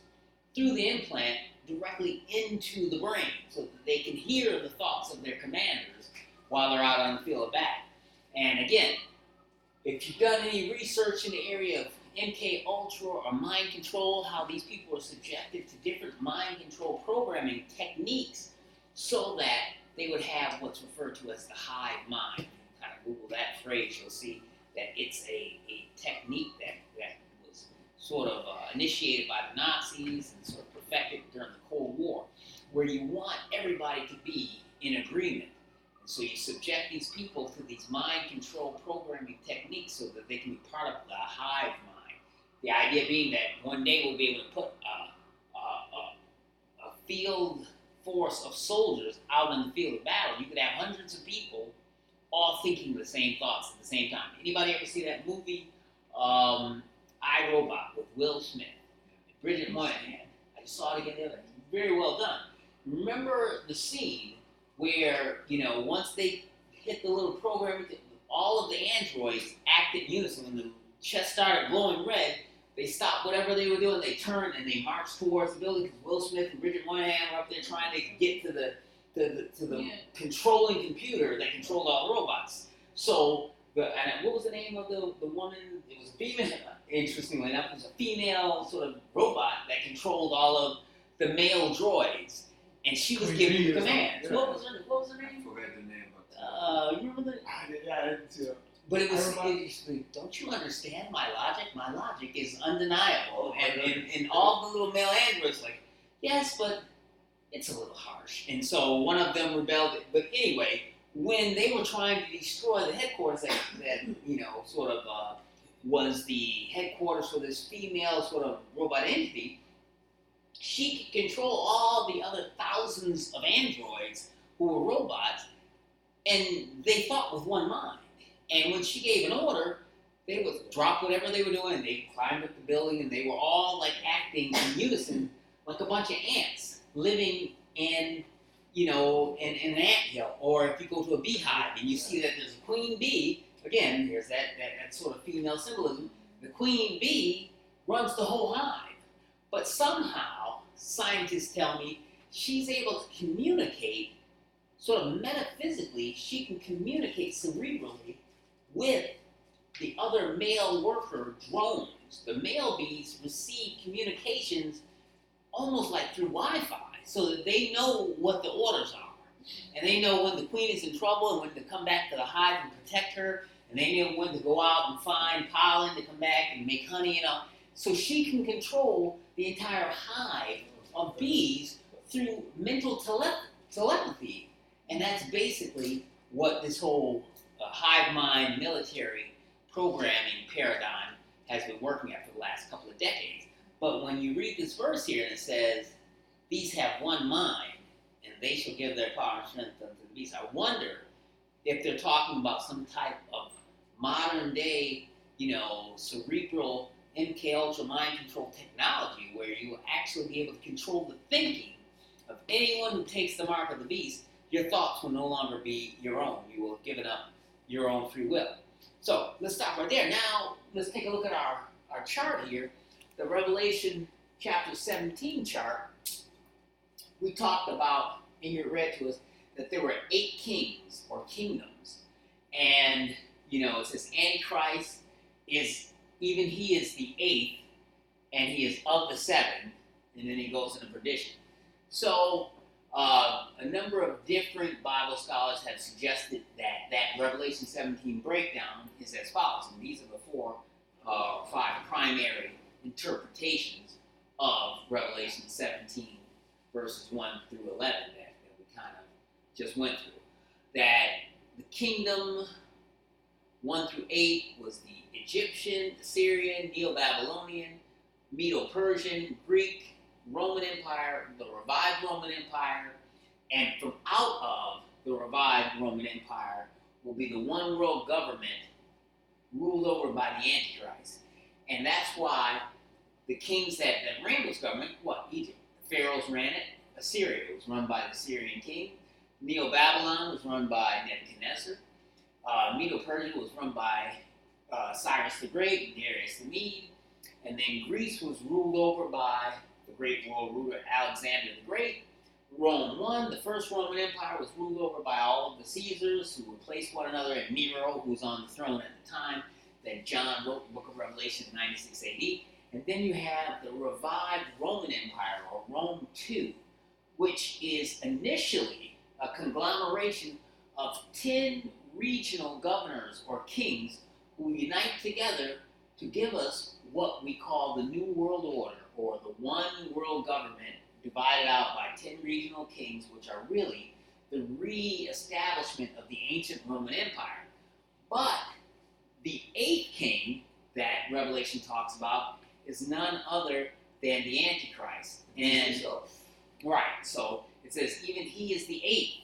through the implant directly into the brain so that they can hear the thoughts of their commanders while they're out on the field of battle. And again, if you've done any research in the area of MK Ultra or mind control, how these people are subjected to different mind control programming techniques so that they would have what's referred to as the hive mind. Kind of Google that phrase, you'll see that it's a technique that was sort of initiated by the Nazis and sort of perfected during the Cold War, where you want everybody to be in agreement. And so you subject these people to these mind control programming techniques so that they can be part of the hive mind. The idea being that one day we'll be able to put a field force of soldiers out on the field of battle. You could have hundreds of people all thinking the same thoughts at the same time. Anybody ever see that movie, I, Robot, with Will Smith and Bridget Moynihan? I just saw it again the other day. Very well done. Remember the scene where, once they hit the little program, all of the androids act in unison. When the chest started glowing red, they stopped whatever they were doing, they turned and they marched towards the building because Will Smith and Bridget Moynihan were up there trying to get to the controlling computer that controlled all the robots. So, and what was the name of the woman? It was a female, interestingly enough, it was a female sort of robot that controlled all of the male droids. And she was giving the commands. Yeah. What was her name? I forgot the name, but You remember the... I didn't see it. But it was, don't you understand my logic? My logic is undeniable. And all the little male androids like, yes, but it's a little harsh. And so one of them rebelled. But anyway, when they were trying to destroy the headquarters that sort of was the headquarters for this female sort of robot entity, she could control all the other thousands of androids who were robots, and they thought with one mind. And when she gave an order, they would drop whatever they were doing, and they climbed up the building, and they were all like acting in unison, like a bunch of ants living in an anthill. Or if you go to a beehive and you see that there's a queen bee, again, there's that sort of female symbolism. The queen bee runs the whole hive. But somehow, scientists tell me, she's able to communicate, sort of metaphysically, she can communicate cerebrally with the other male worker drones. The male bees receive communications almost like through Wi-Fi, so that they know what the orders are. And they know when the queen is in trouble and when to come back to the hive and protect her. And they know when to go out and find pollen to come back and make honey, So she can control the entire hive of bees through mental telepathy. And that's basically what this whole hive mind military programming paradigm has been working at for the last couple of decades. But when you read this verse here and it says, these have one mind, and they shall give their power and strength unto the beast, I wonder if they're talking about some type of modern day, cerebral MK Ultra mind control technology where you will actually be able to control the thinking of anyone who takes the mark of the beast. Your thoughts will no longer be your own. You will have given up your own free will. So let's stop right there. Now let's take a look at our chart here. The Revelation chapter 17 chart. We talked about, and you read to us, that there were 8 kings or kingdoms. And, it says Antichrist he is the 8th, and he is of the 7, and then he goes into perdition. So, a number of different Bible scholars have suggested that Revelation 17 breakdown is as follows, and these are the 5 primary interpretations of Revelation 17, verses 1 through 11 that we kind of just went through. That the kingdom 1 through 8 was the Egyptian, Assyrian, Neo-Babylonian, Medo-Persian, Greek, Roman Empire, the revived Roman Empire, and from out of the revived Roman Empire will be the one world government ruled over by the Antichrist. And that's why the kings that ran this government, Egypt, the pharaohs ran it. Assyria was run by the Syrian king. Neo-Babylon was run by Nebuchadnezzar. Medo-Persia was run by Cyrus the Great, Darius the Mede. And then Greece was ruled over by the great world ruler Alexander the Great. Rome won. The first Roman Empire was ruled over by all of the Caesars who replaced one another, and Nero, who was on the throne at the time. Then John wrote the book of Revelation in 96 AD. And then you have the revived Roman Empire, or Rome II, which is initially a conglomeration of 10 regional governors or kings who unite together to give us what we call the New World Order, or the one world government divided out by 10 regional kings, which are really the re-establishment of the ancient Roman Empire. But the 8th king that Revelation talks about is none other than the Antichrist. And right, so it says even he is the 8th,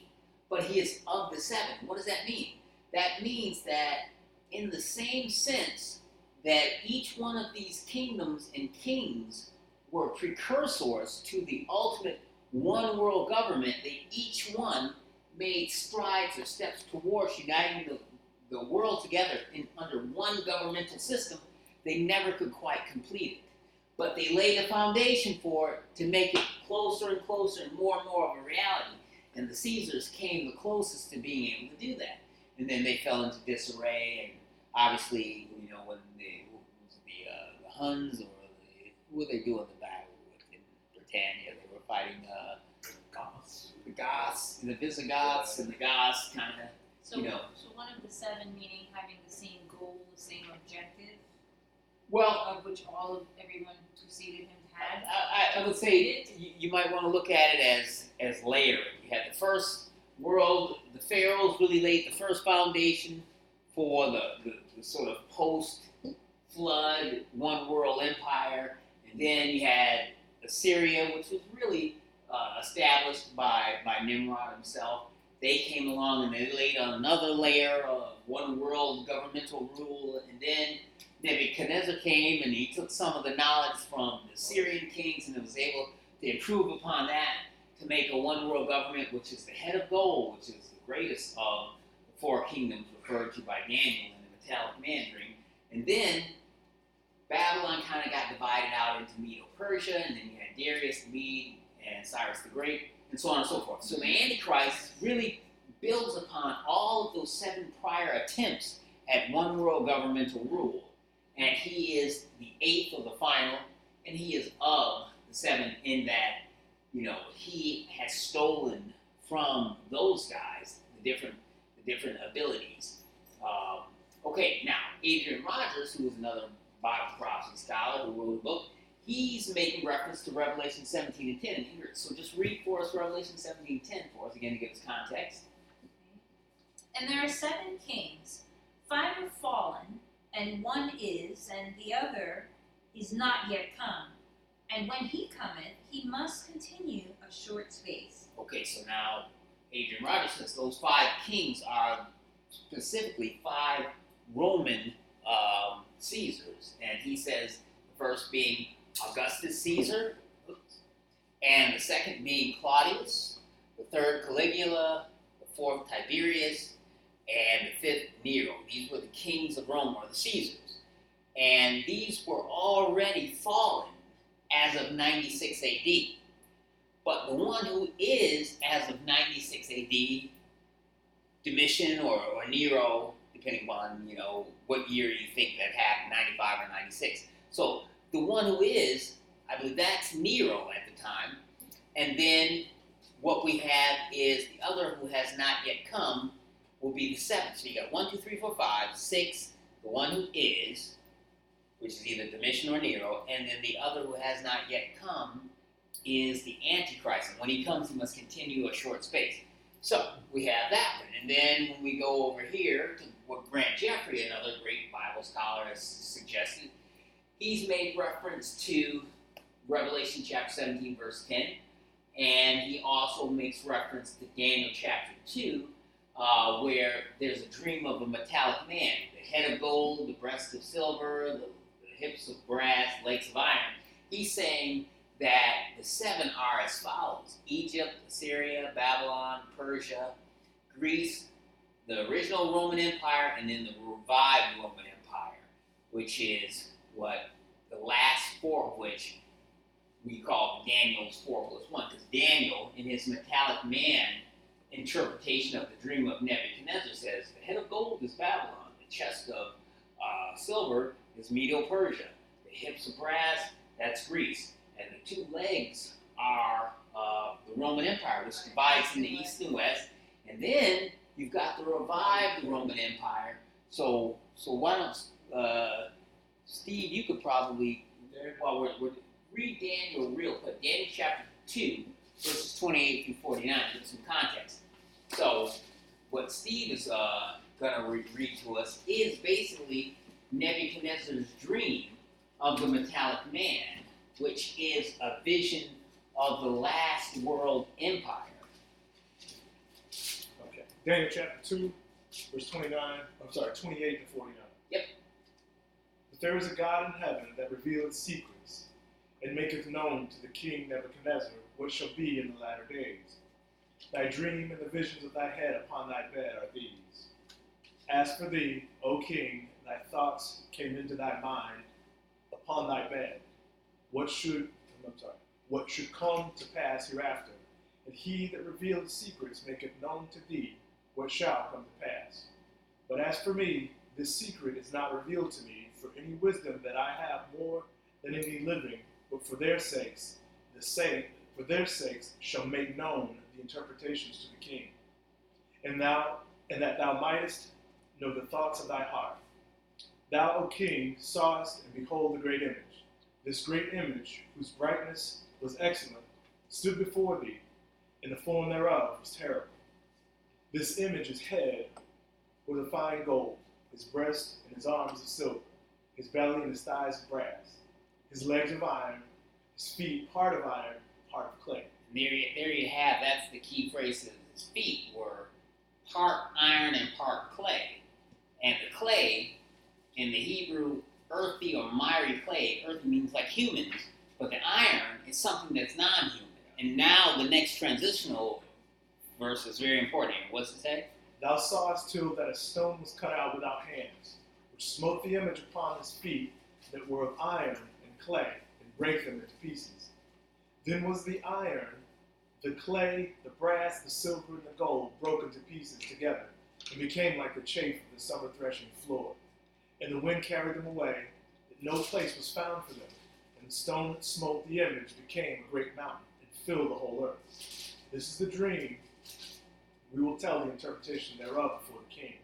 but he is of the 7. What does that mean? That means that in the same sense that each one of these kingdoms and kings were precursors to the ultimate one world government, they each one made strides or steps towards uniting the world together under one governmental system. They never could quite complete it. But they laid a foundation for it to make it closer and closer and more of a reality. And the Caesars came the closest to being able to do that. And then they fell into disarray, and obviously, when the Huns, or who were they doing the battle with in Britannia? They were fighting the Goths, the Visigoths, and the Goths kind of, So one of the 7 meaning having the same goal, the same objective, well, of which everyone preceded him had. I would say you might want to look at it as layering. You had the first world, the pharaohs really laid the first foundation for the sort of post-flood one world empire, and then you had Assyria, which was really established by Nimrod himself. They came along and they laid on another layer of one world governmental rule, and then Nebuchadnezzar came and he took some of the knowledge from the Syrian kings and was able to improve upon that to make a one world government, which is the head of gold, which is the greatest of the 4 kingdoms referred to by Daniel in the metallic mandarin. And then Babylon kind of got divided out into Medo-Persia, and then you had Darius the Mede and Cyrus the Great, and so on and so forth. So the Antichrist really builds upon all of those 7 prior attempts at one world governmental rule. And he is the 8th of the final, and he is of the 7 in that, he has stolen from those guys the different abilities. Okay, now Adrian Rogers, who is another Bible prophecy scholar who wrote a book, he's making reference to Revelation 17 and 10. So just read for us Revelation 17 and 10 for us again to give us context. And there are 7 kings. 5 are fallen, and one is, and the other is not yet come. And when he cometh, he must continue a short space. Okay, so now Adrian Rogers says those 5 kings are specifically 5 Roman Caesars. And he says the first being Augustus Caesar, and the second being Claudius, the third Caligula, the fourth Tiberius, and the fifth Nero. These were the kings of Rome, or the Caesars. And these were already fallen as of 96 AD. But the one who is, as of 96 AD, Domitian or Nero, depending upon, what year you think that happened, 95 or 96. So the one who is, I believe that's Nero at the time. And then what we have is the other who has not yet come will be the 7th. So you got 1, 2, 3, 4, 5, 6, the one who is, which is either Domitian or Nero, and then the other who has not yet come is the Antichrist. And when he comes, he must continue a short space. So we have that one. And then when we go over here to what Grant Jeffrey, another great Bible scholar, has suggested, he's made reference to Revelation chapter 17, verse 10. And he also makes reference to Daniel chapter 2, where there's a dream of a metallic man, the head of gold, the breast of silver, the hips of brass, legs of iron. He's saying that the 7 are as follows: Egypt, Assyria, Babylon, Persia, Greece, the original Roman Empire, and then the revived Roman Empire, which is what the last 4 of which we call Daniel's 4 plus 1, because Daniel, in his metallic man interpretation of the dream of Nebuchadnezzar, says the head of gold is Babylon, the chest of silver is Medo-Persia, the hips of brass, that's Greece, and the 2 legs are the Roman Empire, which divides into east and west. And then you've got the revived Roman Empire. So why don't Steve? You could probably, while we're read Daniel real quick. Daniel chapter 2, verses 28 through 49. Give some context. So what Steve is going to read to us is basically Nebuchadnezzar's dream of the metallic man, which is a vision of the last world empire. Okay. Daniel chapter 2, verse 28 to 49. Yep. But there is a God in heaven that revealeth secrets, and maketh known to the king Nebuchadnezzar what shall be in the latter days. Thy dream and the visions of thy head upon thy bed are these. As for thee, O king, thy thoughts came into thy mind upon thy bed. What should come to pass hereafter, and he that revealeth secrets maketh known to thee what shall come to pass. But as for me, this secret is not revealed to me for any wisdom that I have more than any living, but for their sakes, shall make known the interpretations to the king, and that thou mightest know the thoughts of thy heart. Thou, O king, sawest and behold the great image. This great image, whose brightness was excellent, stood before thee, and the form thereof was terrible. This image's head was of fine gold, his breast and his arms of silver, his belly and his thighs of brass, his legs of iron, his feet part of iron, part of clay. And there you have, that's the key phrase. His feet were part iron and part clay. And the clay, in the Hebrew, earthy or miry clay, earthy means like humans, but the iron is something that's non-human. And now the next transitional verse is very important here. What's it say? Thou sawest till that a stone was cut out without hands, which smote the image upon his feet that were of iron and clay, and brake them into pieces. Then was the iron, the clay, the brass, the silver, and the gold broken to pieces together, and became like the chaff of the summer threshing floor. And the wind carried them away, that no place was found for them. And the stone that smote the image became a great mountain, and filled the whole earth. This is the dream. We will tell the interpretation thereof before the king.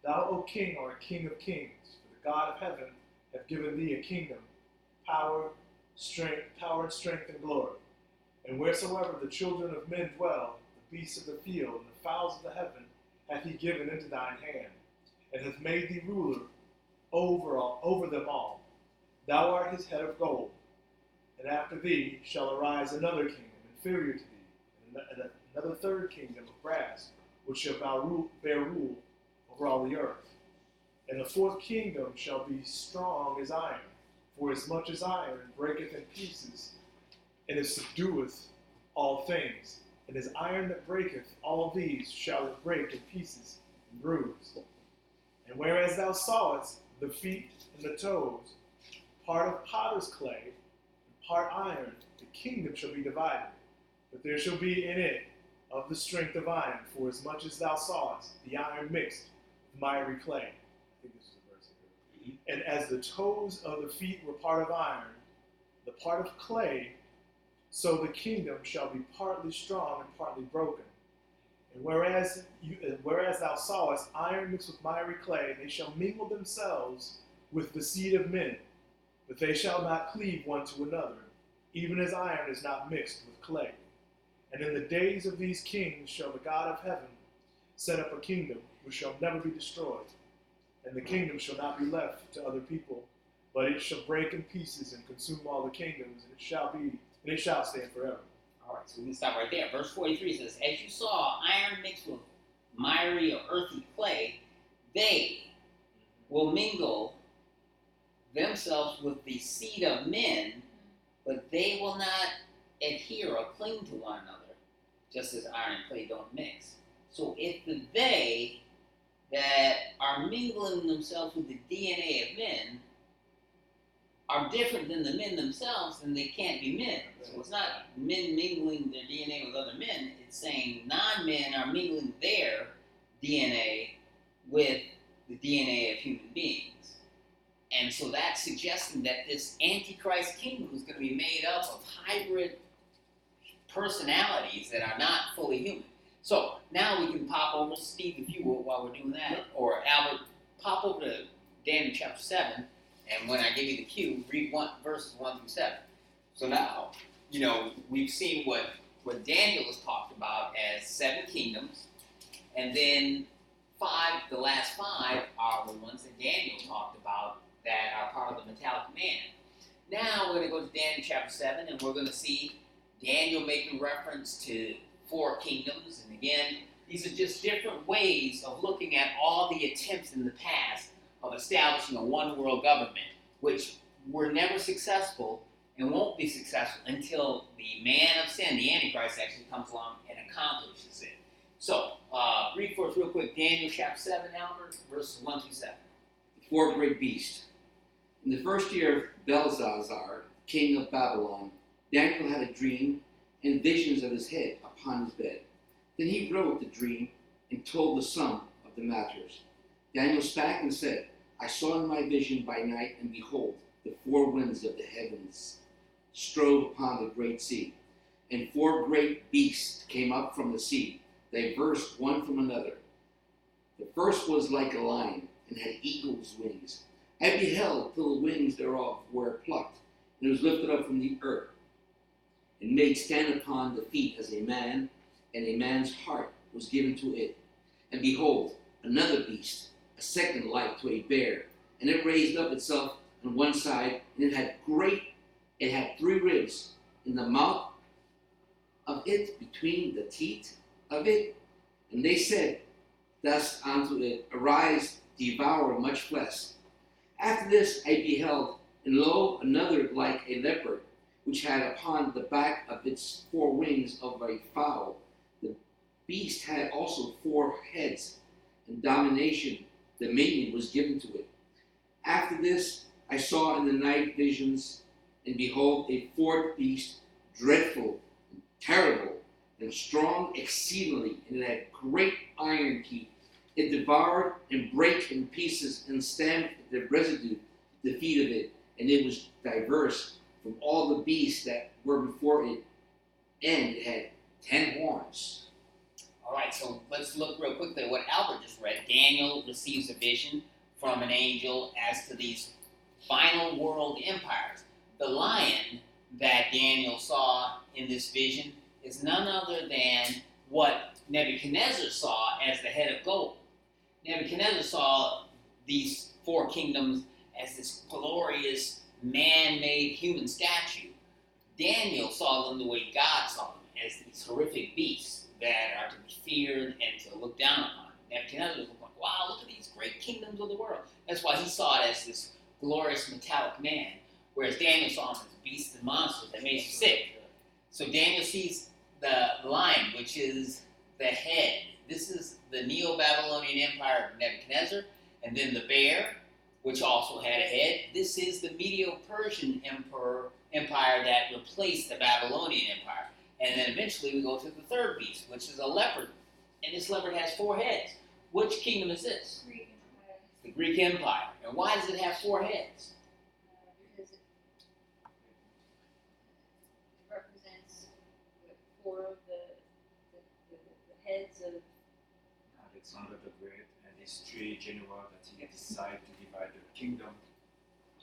Thou, O king, art a king of kings, for the God of heaven hath given thee a kingdom, power, and strength, and glory. And wheresoever the children of men dwell, the beasts of the field, and the fowls of the heaven, hath he given into thine hand, and hath made thee ruler over them all. Thou art his head of gold. And after thee shall arise another kingdom inferior to thee, and another third kingdom of brass, which shall bear rule over all the earth. And the fourth kingdom shall be strong as iron, for as much as iron breaketh in pieces, and it subdueth all things. And as iron that breaketh, all these shall it break in pieces and bruise. And whereas thou sawest the feet and the toes, part of potter's clay, and part iron, the kingdom shall be divided. But there shall be in it of the strength of iron, for as much as thou sawest the iron mixed with miry clay. I think this is a verse here. And as the toes of the feet were part of iron, the part of clay, so the kingdom shall be partly strong and partly broken. And whereas thou sawest iron mixed with miry clay, they shall mingle themselves with the seed of men, but they shall not cleave one to another, even as iron is not mixed with clay. And in the days of these kings shall the God of heaven set up a kingdom which shall never be destroyed, and the kingdom shall not be left to other people, but it shall break in pieces and consume all the kingdoms, and it shall stand forever. All right, so we can stop right there. Verse 43 says, as you saw iron mixed with miry or earthy clay, they will mingle themselves with the seed of men, but they will not adhere or cling to one another, just as iron and clay don't mix. So if the they that are mingling themselves with the DNA of men are different than the men themselves, then they can't be men. So it's not men mingling their DNA with other men, it's saying non-men are mingling their DNA with the DNA of human beings. And so that's suggesting that this Antichrist kingdom is going to be made up of hybrid personalities that are not fully human. So now we can pop over, Steve, if you will, while we're doing that, or Albert, pop over to Daniel chapter 7, and when I give you the cue, read verses 1 through 7. So now, we've seen what Daniel has talked about as 7 kingdoms, and then the last 5 are the ones that Daniel talked about that are part of the metallic man. Now we're going to go to Daniel chapter 7, and we're going to see Daniel making reference to 4 kingdoms. And again, these are just different ways of looking at all the attempts in the past of establishing a one-world government, which were never successful and won't be successful until the man of sin, the Antichrist, actually comes along and accomplishes it. So, read for us real quick, Daniel chapter 7, Albert, verses 1 through 7. The 4 great beasts. In the first year of Belshazzar, king of Babylon, Daniel had a dream and visions of his head upon his bed. Then he wrote the dream and told the sum of the matters. Daniel spake and said, I saw in my vision by night, and behold, the 4 winds of the heavens strove upon the great sea. And 4 great beasts came up from the sea, diverse one from another. The first was like a lion, and had eagle's wings. I beheld till the wings thereof were plucked, and it was lifted up from the earth, and made stand upon the feet as a man, and a man's heart was given to it. And behold, another beast, a second like to a bear, and it raised up itself on one side, and it had 3 ribs in the mouth of it, between the teeth of it. And they said thus unto it, Arise, devour much flesh. After this I beheld, and lo, another like a leopard, which had upon the back of its 4 wings of a fowl. The beast had also 4 heads, and dominion was given to it. After this I saw in the night visions, and behold, a 4th beast, dreadful, and terrible, and strong exceedingly, and it had great iron teeth. It devoured and brake in pieces, and stamped the residue at the feet of it, and it was diverse from all the beasts that were before it, and it had 10 horns. All right, so let's look real quickly at what Albert just read. Daniel receives a vision from an angel as to these final world empires. The lion that Daniel saw in this vision is none other than what Nebuchadnezzar saw as the head of gold. Nebuchadnezzar saw these four kingdoms as this glorious man-made human statue. Daniel saw them the way God saw them, as these horrific beasts that are to be feared and to look down upon. Nebuchadnezzar was like, wow, look at these great kingdoms of the world. That's why he saw it as this glorious metallic man, whereas Daniel saw them as beasts and monsters that made you sick. So Daniel sees the lion, which is the head. This is the Neo-Babylonian Empire of Nebuchadnezzar, and then the bear, which also had a head. This is the Medo-Persian empire that replaced the Babylonian Empire. And then eventually we go to the third beast, which is a leopard. And this leopard has four heads. Which kingdom is this? Greek Empire. The Greek Empire. And why does it have four heads? Because it represents four of the heads of Alexander the Great and his three generals that he decided to divide the kingdom.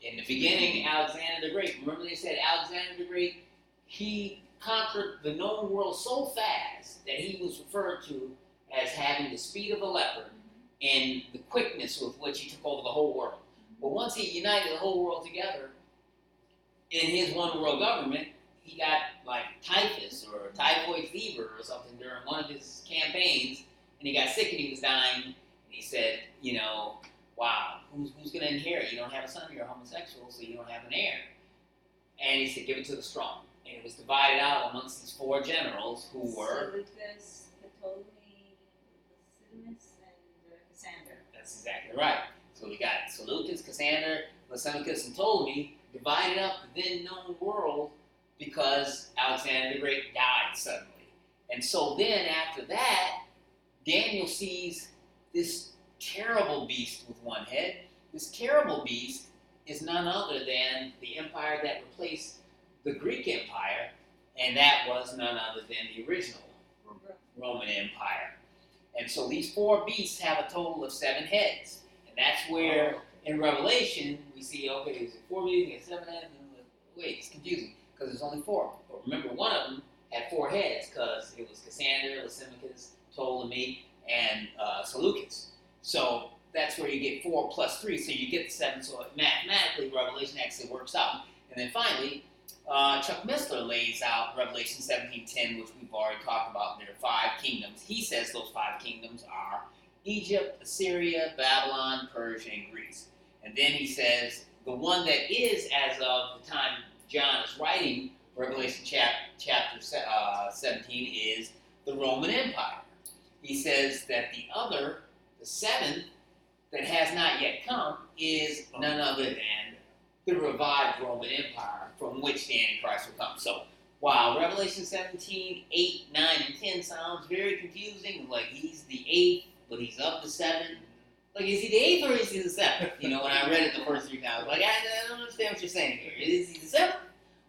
In the beginning, Alexander the Great. Remember they said Alexander the Great, he conquered the known world so fast that he was referred to as having the speed of a leopard and the quickness with which he took over the whole world. But once he united the whole world together in his one world government, he got like typhus or typhoid fever or something during one of his campaigns, and he got sick and he was dying. And he said, you know, wow, who's going to inherit? You don't have a son, you're homosexual, so you don't have an heir. And he said, give it to the strong. And it was divided out amongst these four generals who were. Seleucus, Ptolemy, Lysimus, and Cassander. That's exactly right. So we got Seleucus, Cassander, Lysimachus, and Ptolemy divided up the then known world because Alexander the Great died suddenly. And so then after that, Daniel sees this terrible beast with one head. This terrible beast is none other than the empire that replaced the Greek Empire, and that was none other than the original Roman Empire. And so these four beasts have a total of 7 heads. And that's where, in Revelation, we see, okay, is it 4 beasts, you get 7 heads? Wait, it's confusing, because there's only 4. But remember, one of them had 4 heads, because it was Cassander, Lysimachus, Ptolemy, and Seleucus. So that's where you get 4 plus 3, so you get the 7. So mathematically, Revelation actually works out. And then finally, Chuck Missler lays out Revelation 17:10, which we've already talked about. There are 5 kingdoms. He says those 5 kingdoms are Egypt, Assyria, Babylon, Persia, and Greece. And then he says the one that is, as of the time John is writing Revelation chapter 17, is the Roman Empire. He says that the other, the 7th, that has not yet come, is none other than the revived Roman Empire from which the Antichrist will come. So, while Revelation 17, 8, 9, and 10 sounds very confusing, like he's the 8th, but he's of the 7th. Like, is he the 8th or is he the 7th? You know, when I read it the first 3 times, I was like, I don't understand what you're saying here. Is he the 7th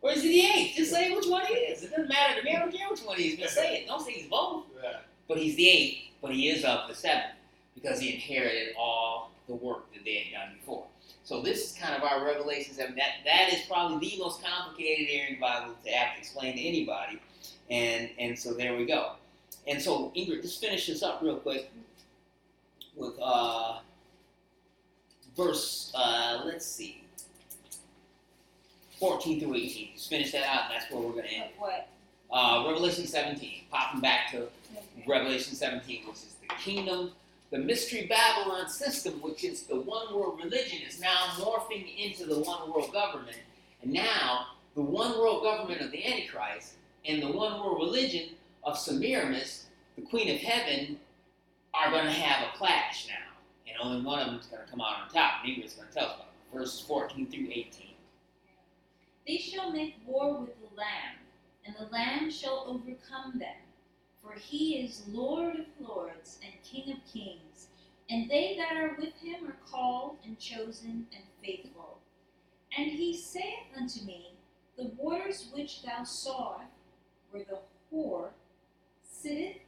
or is he the 8th? Just say which one he is. It doesn't matter to me. I don't care which one he is. Just say it. Don't say he's both. Yeah. But he's the 8th, but he is of the 7th because he inherited all the work that they had done before. So this is kind of our Revelation 7. That is probably the most complicated area in the Bible to have to explain to anybody. And so there we go. And so Ingrid, just finish this up real quick with verse, let's see, 14 through 18. Just finish that out, and that's where we're going to end. Of what? Revelation 17, popping back to Revelation 17, which is the kingdom. The Mystery Babylon system, which is the one world religion, is now morphing into the one world government. And now, the one world government of the Antichrist and the one world religion of Semiramis, the Queen of Heaven, are going to have a clash now. And only one of them is going to come out on top. Ingrid's going to tell us about it. Verses 14 through 18. They shall make war with the Lamb, and the Lamb shall overcome them. For he is Lord of lords and King of kings, and they that are with him are called and chosen and faithful. And he saith unto me, the waters which thou sawest, where the whore sitteth,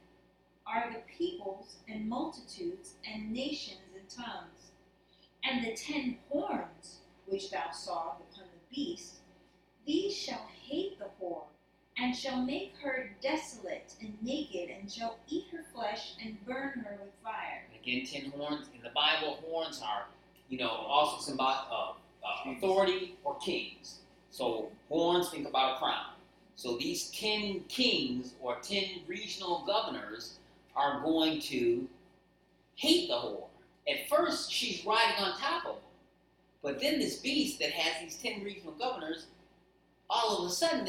are the peoples and multitudes and nations and tongues. And the 10 horns which thou sawest upon the beast, these shall hate the whore, and shall make her desolate and naked, and shall eat her flesh and burn her with fire. And again, 10 horns. In the Bible, horns are also symbolic of authority or kings. So horns, think about a crown. So these 10 kings or 10 regional governors are going to hate the whore. At first, she's riding on top of them. But then this beast that has these 10 regional governors, all of a sudden,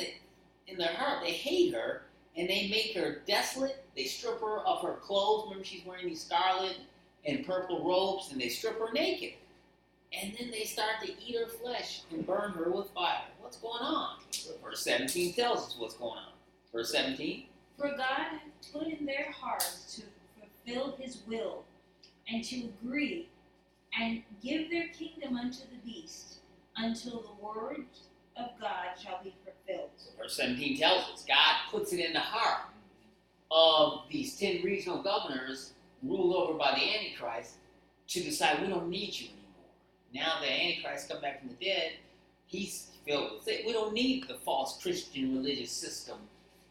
in their heart, they hate her, and they make her desolate. They strip her of her clothes. Remember, she's wearing these scarlet and purple robes, and they strip her naked. And then they start to eat her flesh and burn her with fire. What's going on? Verse 17 tells us what's going on. Verse 17. For God hath put in their hearts to fulfill his will, and to agree, and give their kingdom unto the beast, until the word of God shall be fulfilled. So verse 17 tells us God puts it in the heart of these 10 regional governors ruled over by the Antichrist to decide we don't need you anymore. Now the Antichrist come back from the dead, he's filled with it. We don't need the false Christian religious system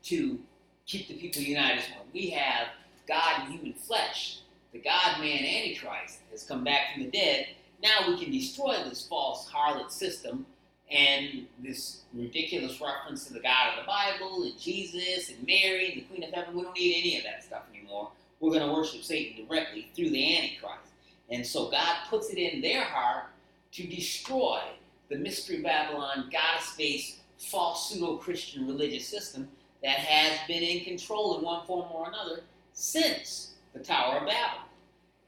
to keep the people united as one. We have God in human flesh. The God-man Antichrist has come back from the dead. Now we can destroy this false harlot system and this ridiculous reference to the God of the Bible and Jesus and Mary and the Queen of Heaven. We don't need any of that stuff anymore. We're going to worship Satan directly through the Antichrist. And so God puts it in their heart to destroy the Mystery Babylon, goddess-based, false pseudo-Christian religious system that has been in control in one form or another since the Tower of Babel.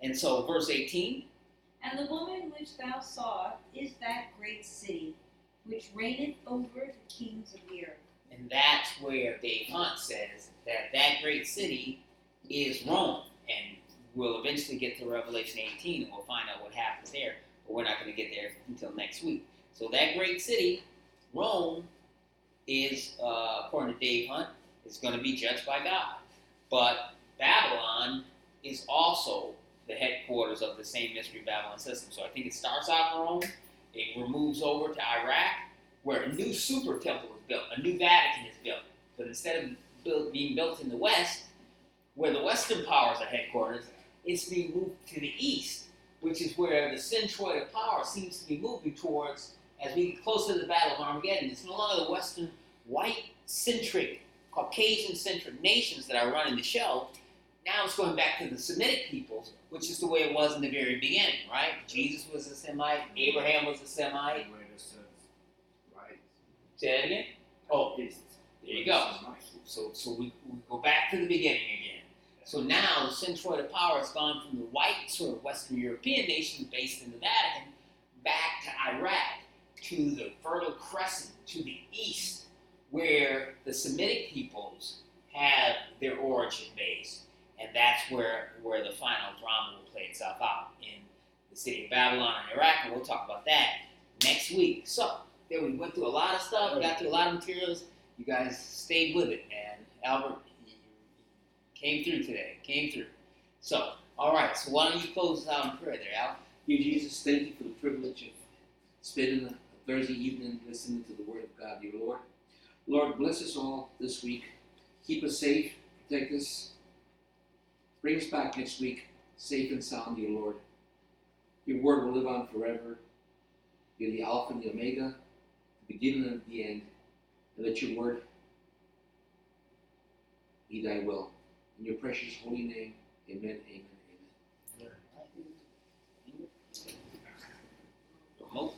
And so, verse 18. And the woman which thou sawest is that great city, which reigneth over the kings of the earth. And that's where Dave Hunt says that great city is Rome. And we'll eventually get to Revelation 18 and we'll find out what happens there. But we're not going to get there until next week. So that great city, Rome, is, according to Dave Hunt, is going to be judged by God. But Babylon is also the headquarters of the same Mystery Babylon system. So I think it starts out in Rome, it moves over to Iraq, where a new super temple is built, a new Vatican is built. But instead of being built in the West, where the Western powers are headquarters, it's being moved to the East, which is where the centroid of power seems to be moving towards as we get closer to the Battle of Armageddon. It's no longer the Western white-centric, Caucasian-centric nations that are running the show. Now it's going back to the Semitic peoples, which is the way it was in the very beginning, right? Jesus was a Semite, Abraham was a Semite. Right. Say that again? Oh, Yes. there you go. So we go back to the beginning again. So now the centroid of power has gone from the white sort of Western European nations based in the Vatican back to Iraq, to the Fertile Crescent, to the east, where the Semitic peoples have their origin base. And that's where the final drama will play itself out in the city of Babylon and Iraq, and we'll talk about that next week. So, there we went through a lot of stuff, we got through a lot of materials. You guys stayed with it, and Albert, you came through today, So, all right, so why don't you close us out in prayer there, Al? Dear Jesus, thank you for the privilege of spending a Thursday evening listening to the Word of God, dear Lord. Lord, bless us all this week. Keep us safe, protect us. Bring us back next week, safe and sound, dear Lord. Your word will live on forever. You're the Alpha and the Omega, the beginning and the end. And let your word be thy will. In your precious holy name, amen, amen, amen. Remote.